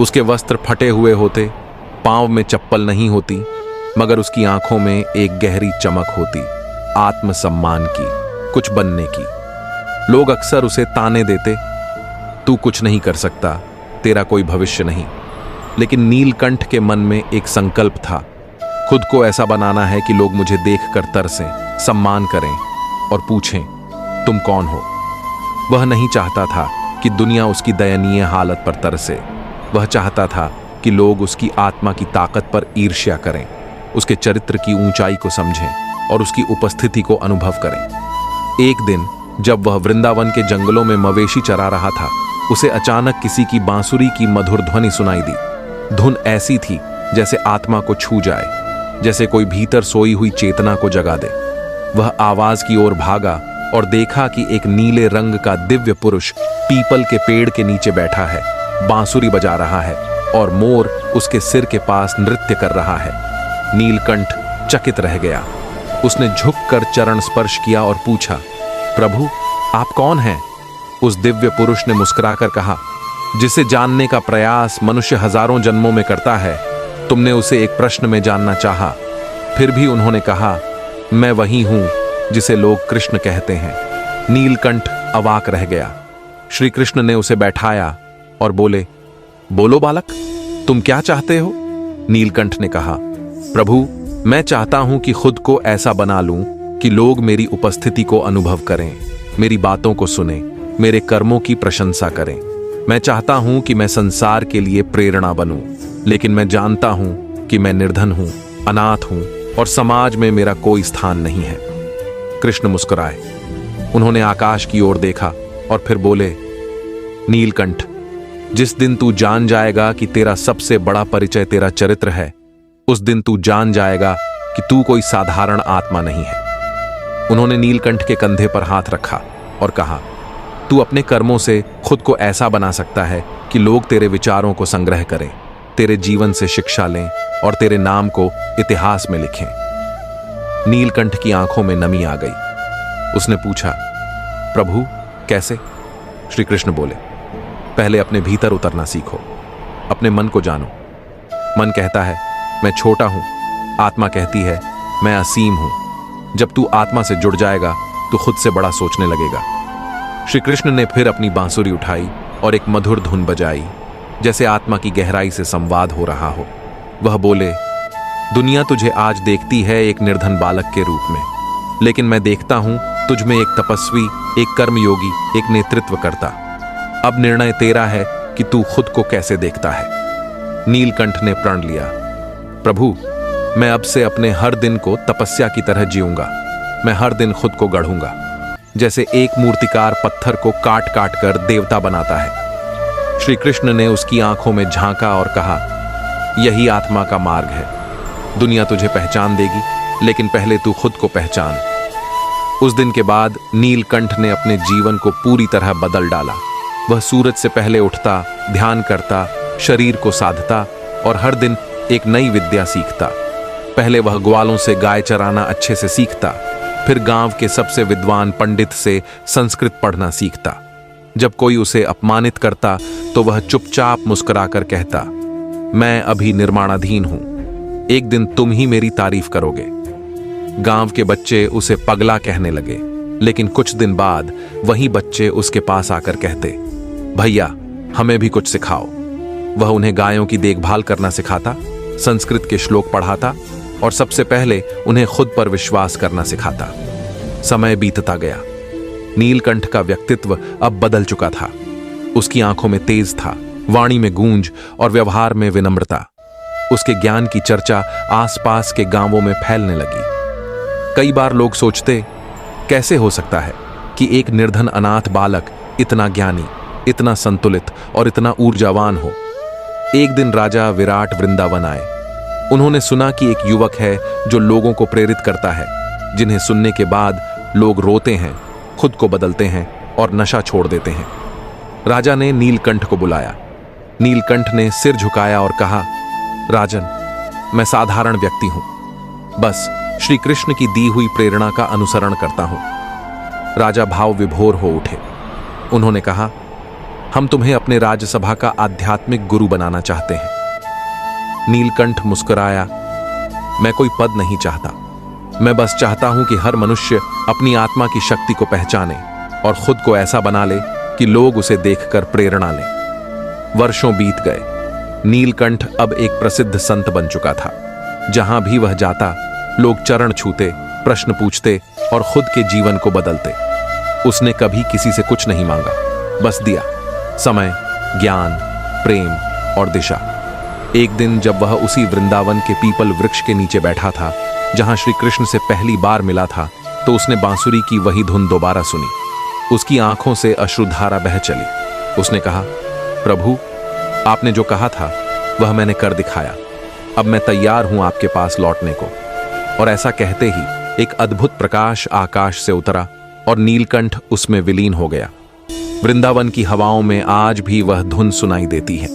उसके वस्त्र फटे हुए होते, पांव में चप्पल नहीं होती, मगर उसकी आंखों में एक गहरी चमक होती, आत्मसम्मान की, कुछ बनने की। लोग अक्सर उसे ताने देते, तू कुछ नहीं कर सकता, तेरा कोई भविष्य नहीं। लेकिन नीलकंठ के मन में एक संकल्प था, खुद को ऐसा बनाना है कि लोग मुझे देखकर तरसें, सम्मान करें और पूछें, तुम कौन हो। वह नहीं चाहता था कि दुनिया उसकी दयनीय हालत पर तरसे। वह चाहता था कि लोग उसकी आत्मा की ताकत पर ईर्ष्या करें, उसके चरित्र की ऊंचाई को समझें और उसकी उपस्थिति को अनुभव करें। एक दिन जब वह वृंदावन के जंगलों में मवेशी चरा रहा था, उसे अचानक किसी की बांसुरी की मधुर ध्वनि सुनाई दी। धुन ऐसी थी जैसे आत्मा को छू जाए, जैसे कोई भीतर सोई हुई चेतना को जगा दे। वह आवाज की ओर भागा और देखा कि एक नीले रंग का दिव्य पुरुष पीपल के पेड़ के नीचे बैठा है, बांसुरी बजा रहा है और मोर उसके सिर के पास नृत्य कर रहा है। नीलकंठ चकित रह गया। उसने झुककर चरण स्पर्श किया और पूछा, प्रभु, आप कौन हैं? उस दिव्य पुरुष ने मुस्कुराकर कहा, जिसे जानने का प्रयास मनुष्य हजारों जन्मों में करता है, तुमने उसे एक प्रश्न में जानना चाहा। फिर भी उन्होंने कहा, मैं वही हूं जिसे लोग कृष्ण कहते हैं। नीलकंठ अवाक रह गया। श्री कृष्ण ने उसे बैठाया और बोले, बोलो बालक, तुम क्या चाहते हो? नीलकंठ ने कहा, प्रभु, मैं चाहता हूं कि खुद को ऐसा बना लूं कि लोग मेरी उपस्थिति को अनुभव करें, मेरी बातों को सुने, मेरे कर्मों की प्रशंसा करें। मैं चाहता हूं कि मैं संसार के लिए प्रेरणा बनूं, लेकिन मैं जानता हूं कि मैं निर्धन हूं, अनाथ हूं और समाज में मेरा कोई स्थान नहीं है। कृष्ण मुस्कुराए। उन्होंने आकाश की ओर देखा और फिर बोले, नीलकंठ, जिस दिन तू जान जाएगा कि तेरा सबसे बड़ा परिचय तेरा चरित्र है, उस दिन तू जान जाएगा कि तू कोई साधारण आत्मा नहीं है। उन्होंने नीलकंठ के कंधे पर हाथ रखा और कहा, तू अपने कर्मों से खुद को ऐसा बना सकता है कि लोग तेरे विचारों को संग्रह करें, तेरे जीवन से शिक्षा लें और तेरे नाम को इतिहास में लिखें। नीलकंठ की आंखों में नमी आ गई। उसने पूछा, प्रभु कैसे? श्री कृष्ण बोले, पहले अपने भीतर उतरना सीखो, अपने मन को जानो। मन कहता है मैं छोटा हूं, आत्मा कहती है मैं असीम हूं। जब तू आत्मा से जुड़ जाएगा तो खुद से बड़ा सोचने लगेगा। श्री कृष्ण ने फिर अपनी बांसुरी उठाई और एक मधुर धुन बजाई, जैसे आत्मा की गहराई से संवाद हो रहा हो। वह बोले, दुनिया तुझे आज देखती है एक निर्धन बालक के रूप में, लेकिन मैं देखता हूं तुझ में एक तपस्वी, एक कर्मयोगी, एक नेतृत्व करता। अब निर्णय तेरा है कि तू खुद को कैसे देखता है। नीलकंठ ने प्रण लिया, प्रभु मैं अब से अपने हर दिन को तपस्या की तरह जीऊंगा। मैं हर दिन खुद को गढ़ूंगा, जैसे एक मूर्तिकार पत्थर को काट काट कर देवता बनाता है। श्री कृष्ण ने उसकी आंखों में झांका और कहा, यही आत्मा का मार्ग है। दुनिया तुझे पहचान देगी, लेकिन पहले तू खुद को पहचान। उस दिन के बाद नीलकंठ ने अपने जीवन को पूरी तरह बदल डाला। वह सूरज से पहले उठता, ध्यान करता, शरीर को साधता और हर दिन एक नई विद्या सीखता। पहले वह ग्वालों से गाय चराना अच्छे से सीखता, फिर गांव के सबसे विद्वान पंडित से संस्कृत पढ़ना सीखता। जब कोई उसे अपमानित करता तो वह चुपचाप मुस्कुराकर कहता, मैं अभी निर्माणाधीन हूं, एक दिन तुम ही मेरी तारीफ करोगे। गांव के बच्चे उसे पगला कहने लगे, लेकिन कुछ दिन बाद वही बच्चे उसके पास आकर कहते, भैया हमें भी कुछ सिखाओ। वह उन्हें गायों की देखभाल करना सिखाता, संस्कृत के श्लोक पढ़ाता और सबसे पहले उन्हें खुद पर विश्वास करना सिखाता। समय बीतता गया। नीलकंठ का व्यक्तित्व अब बदल चुका था। उसकी आंखों में तेज था, वाणी में गूंज और व्यवहार में विनम्रता। उसके ज्ञान की चर्चा आसपास के गांवों में फैलने लगी। कई बार लोग सोचते, कैसे हो सकता है कि एक निर्धन अनाथ बालक इतना ज्ञानी, इतना संतुलित और इतना ऊर्जावान हो। एक दिन राजा विराट वृंदावन आए। उन्होंने सुना कि एक युवक है जो लोगों को प्रेरित करता है, जिन्हें सुनने के बाद लोग रोते हैं, खुद को बदलते हैं और नशा छोड़ देते हैं। राजा ने नीलकंठ को बुलाया। नीलकंठ ने सिर झुकाया और कहा, राजन, मैं साधारण व्यक्ति हूं, बस श्री कृष्ण की दी हुई प्रेरणा का अनुसरण करता हूं। राजा भाव विभोर हो उठे। उन्होंने कहा, हम तुम्हें अपने राज्यसभा का आध्यात्मिक गुरु बनाना चाहते हैं। नीलकंठ मुस्कुराया, मैं कोई पद नहीं चाहता, मैं बस चाहता हूं कि हर मनुष्य अपनी आत्मा की शक्ति को पहचाने और खुद को ऐसा बना ले कि लोग उसे देखकर प्रेरणा लें। वर्षों बीत गए। नीलकंठ अब एक प्रसिद्ध संत बन चुका था। जहां भी वह जाता, लोग चरण छूते, प्रश्न पूछते और खुद के जीवन को बदलते। उसने कभी किसी से कुछ नहीं मांगा, बस दिया समय, ज्ञान, प्रेम और दिशा। एक दिन जब वह उसी वृंदावन के पीपल वृक्ष के नीचे बैठा था जहां श्री कृष्ण से पहली बार मिला था, तो उसने बांसुरी की वही धुन दोबारा सुनी। उसकी आंखों से अश्रुधारा बह चली। उसने कहा, प्रभु आपने जो कहा था वह मैंने कर दिखाया। अब मैं तैयार हूं आपके पास लौटने को। और ऐसा कहते ही एक अद्भुत प्रकाश आकाश से उतरा और नीलकंठ उसमें विलीन हो गया। वृंदावन की हवाओं में आज भी वह धुन सुनाई देती है।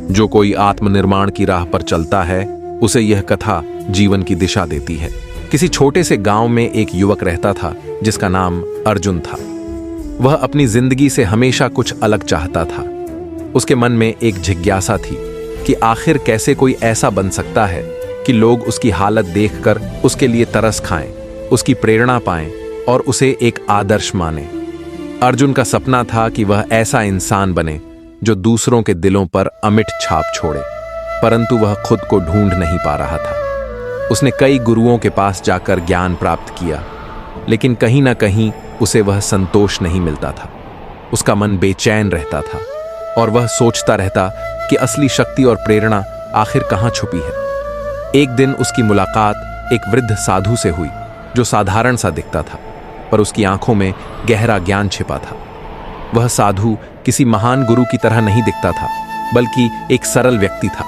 जो कोई आत्मनिर्माण की राह पर चलता है, उसे यह कथा जीवन की दिशा देती है। किसी छोटे से गांव में एक युवक रहता था जिसका नाम अर्जुन था। वह अपनी जिंदगी से हमेशा कुछ अलग चाहता था। उसके मन में एक जिज्ञासा थी कि आखिर कैसे कोई ऐसा बन सकता है कि लोग उसकी हालत देखकर उसके लिए तरस खाएं, उसकी प्रेरणा पाएं और उसे एक आदर्श मानें। अर्जुन का सपना था कि वह ऐसा इंसान बने जो दूसरों के दिलों पर अमिट छाप छोड़े, परंतु वह खुद को ढूंढ नहीं पा रहा था। उसने कई गुरुओं के पास जाकर ज्ञान प्राप्त किया, लेकिन कहीं ना कहीं उसे वह संतोष नहीं मिलता था। उसका मन बेचैन रहता था और वह सोचता रहता कि असली शक्ति और प्रेरणा आखिर कहां छुपी है। एक दिन उसकी मुलाकात एक वृद्ध साधु से हुई जो साधारण सा दिखता था, पर उसकी आंखों में गहरा ज्ञान छिपा था। वह साधु किसी महान गुरु की तरह नहीं दिखता था, बल्कि एक सरल व्यक्ति था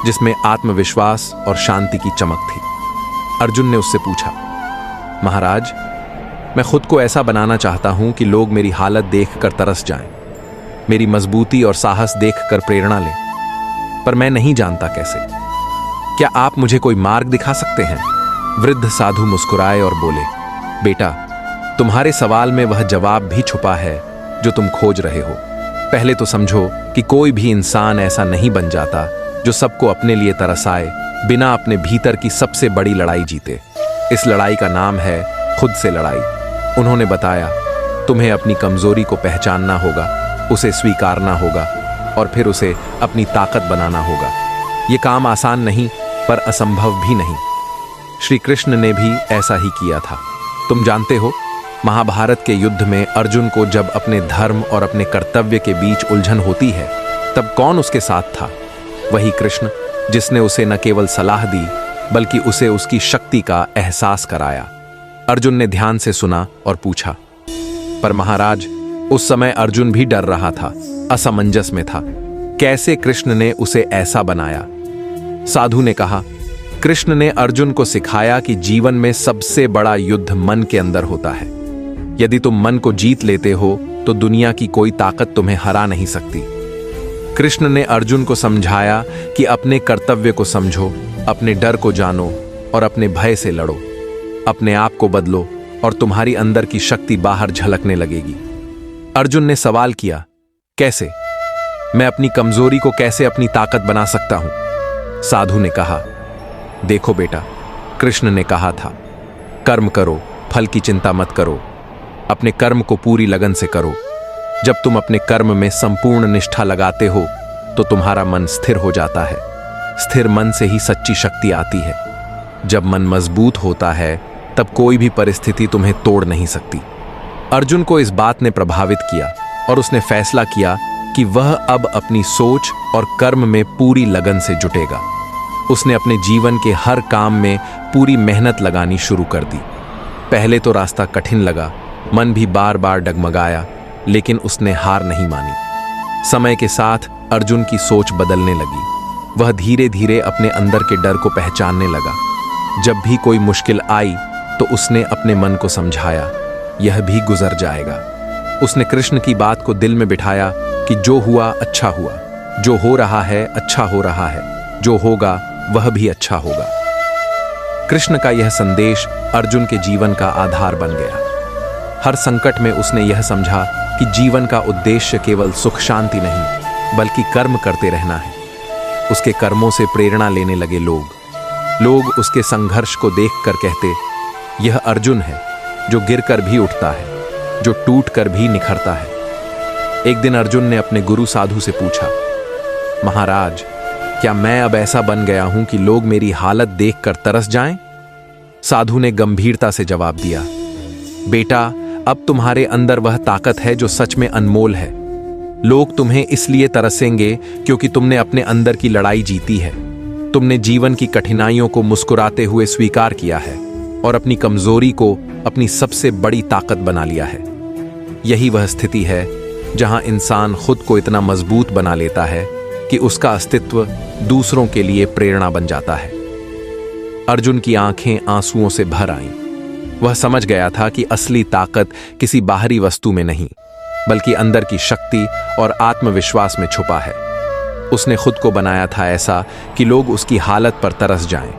जिसमें आत्मविश्वास और शांति की चमक थी। अर्जुन ने उससे पूछा, महाराज मैं खुद को ऐसा बनाना चाहता हूं कि लोग मेरी हालत देखकर तरस जाएं, मेरी मजबूती और साहस देखकर प्रेरणा लें, पर मैं नहीं जानता कैसे। क्या आप मुझे कोई मार्ग दिखा सकते हैं? वृद्ध साधु मुस्कुराए और बोले, बेटा, तुम्हारे सवाल में वह जवाब भी छुपा है जो तुम खोज रहे हो। पहले तो समझो कि कोई भी इंसान ऐसा नहीं बन जाता जो सबको अपने लिए तरसाए, बिना अपने भीतर की सबसे बड़ी लड़ाई जीते। इस लड़ाई का नाम है खुद से लड़ाई। उन्होंने बताया, तुम्हें अपनी कमजोरी को पहचानना होगा, उसे स्वीकारना होगा और फिर उसे अपनी ताकत बनाना होगा। ये काम आसान नहीं, पर असंभव भी नहीं। श्री कृष्ण ने भी ऐसा ही किया था। तुम जानते हो, महाभारत के युद्ध में अर्जुन को जब अपने धर्म और अपने कर्तव्य के बीच उलझन होती है, तब कौन उसके साथ था? वही कृष्ण, जिसने उसे न केवल सलाह दी बल्कि उसे उसकी शक्ति का एहसास कराया। अर्जुन ने ध्यान से सुना और पूछा, पर महाराज, उस समय अर्जुन भी डर रहा था, असमंजस में था। कैसे कृष्ण ने उसे ऐसा बनाया? साधु ने कहा, कृष्ण ने अर्जुन को सिखाया कि जीवन में सबसे बड़ा युद्ध मन के अंदर होता है। यदि तुम मन को जीत लेते हो तो दुनिया की कोई ताकत तुम्हें हरा नहीं सकती। कृष्ण ने अर्जुन को समझाया कि अपने कर्तव्य को समझो, अपने डर को जानो और अपने भय से लड़ो। अपने आप को बदलो और तुम्हारी अंदर की शक्ति बाहर झलकने लगेगी। अर्जुन ने सवाल किया, कैसे? मैं अपनी कमजोरी को कैसे अपनी ताकत बना सकता हूं? साधु ने कहा, देखो बेटा, कृष्ण ने कहा था, कर्म करो, फल की चिंता मत करो। अपने कर्म को पूरी लगन से करो। जब तुम अपने कर्म में संपूर्ण निष्ठा लगाते हो तो तुम्हारा मन स्थिर हो जाता है। स्थिर मन से ही सच्ची शक्ति आती है। जब मन मजबूत होता है तब कोई भी परिस्थिति तुम्हें तोड़ नहीं सकती। अर्जुन को इस बात ने प्रभावित किया और उसने फैसला किया कि वह अब अपनी सोच और कर्म में पूरी लगन से जुटेगा। उसने अपने जीवन के हर काम में पूरी मेहनत लगानी शुरू कर दी। पहले तो रास्ता कठिन लगा, मन भी बार बार डगमगाया, लेकिन उसने हार नहीं मानी। समय के साथ अर्जुन की सोच बदलने लगी। वह धीरे धीरे अपने अंदर के डर को पहचानने लगा। जब भी कोई मुश्किल आई तो उसने अपने मन को समझाया, यह भी गुजर जाएगा। उसने कृष्ण की बात को दिल में बिठाया कि जो हुआ अच्छा हुआ, जो हो रहा है अच्छा हो रहा है, जो होगा वह भी अच्छा होगा। कृष्ण का यह संदेश अर्जुन के जीवन का आधार बन गया। हर संकट में उसने यह समझा कि जीवन का उद्देश्य केवल सुख शांति नहीं, बल्कि कर्म करते रहना है। उसके कर्मों से प्रेरणा लेने लगे लोग उसके संघर्ष को देखकर कहते, यह अर्जुन है जो गिरकर भी उठता है, जो टूटकर भी निखरता है। एक दिन अर्जुन ने अपने गुरु साधु से पूछा, महाराज, क्या मैं अब ऐसा बन गया हूं कि लोग मेरी हालत देखकर तरस जाएं? साधु ने गंभीरता से जवाब दिया, बेटा, अब तुम्हारे अंदर वह ताकत है जो सच में अनमोल है। लोग तुम्हें इसलिए तरसेंगे क्योंकि तुमने अपने अंदर की लड़ाई जीती है। तुमने जीवन की कठिनाइयों को मुस्कुराते हुए स्वीकार किया है और अपनी कमजोरी को अपनी सबसे बड़ी ताकत बना लिया है। यही वह स्थिति है जहां इंसान खुद को इतना मजबूत बना लेता है कि उसका अस्तित्व दूसरों के लिए प्रेरणा बन जाता है। अर्जुन की आंखें आंसुओं से भर आईं। वह समझ गया था कि असली ताकत किसी बाहरी वस्तु में नहीं, बल्कि अंदर की शक्ति और आत्मविश्वास में छुपा है। उसने खुद को बनाया था ऐसा कि लोग उसकी हालत पर तरस जाएं,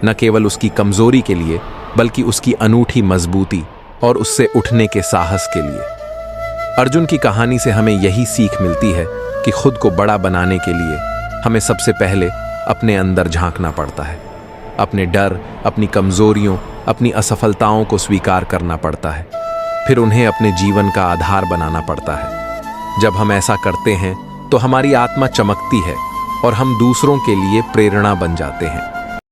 न केवल उसकी कमजोरी के लिए, बल्कि उसकी अनूठी मजबूती और उससे उठने के साहस के लिए। अर्जुन की कहानी से हमें यही सीख मिलती है कि खुद को बड़ा बनाने के लिए हमें सबसे पहले अपने अंदर झांकना पड़ता है। अपने डर, अपनी कमजोरियों, अपनी असफलताओं को स्वीकार करना पड़ता है, फिर उन्हें अपने जीवन का आधार बनाना पड़ता है। जब हम ऐसा करते हैं तो हमारी आत्मा चमकती है और हम दूसरों के लिए प्रेरणा बन जाते हैं।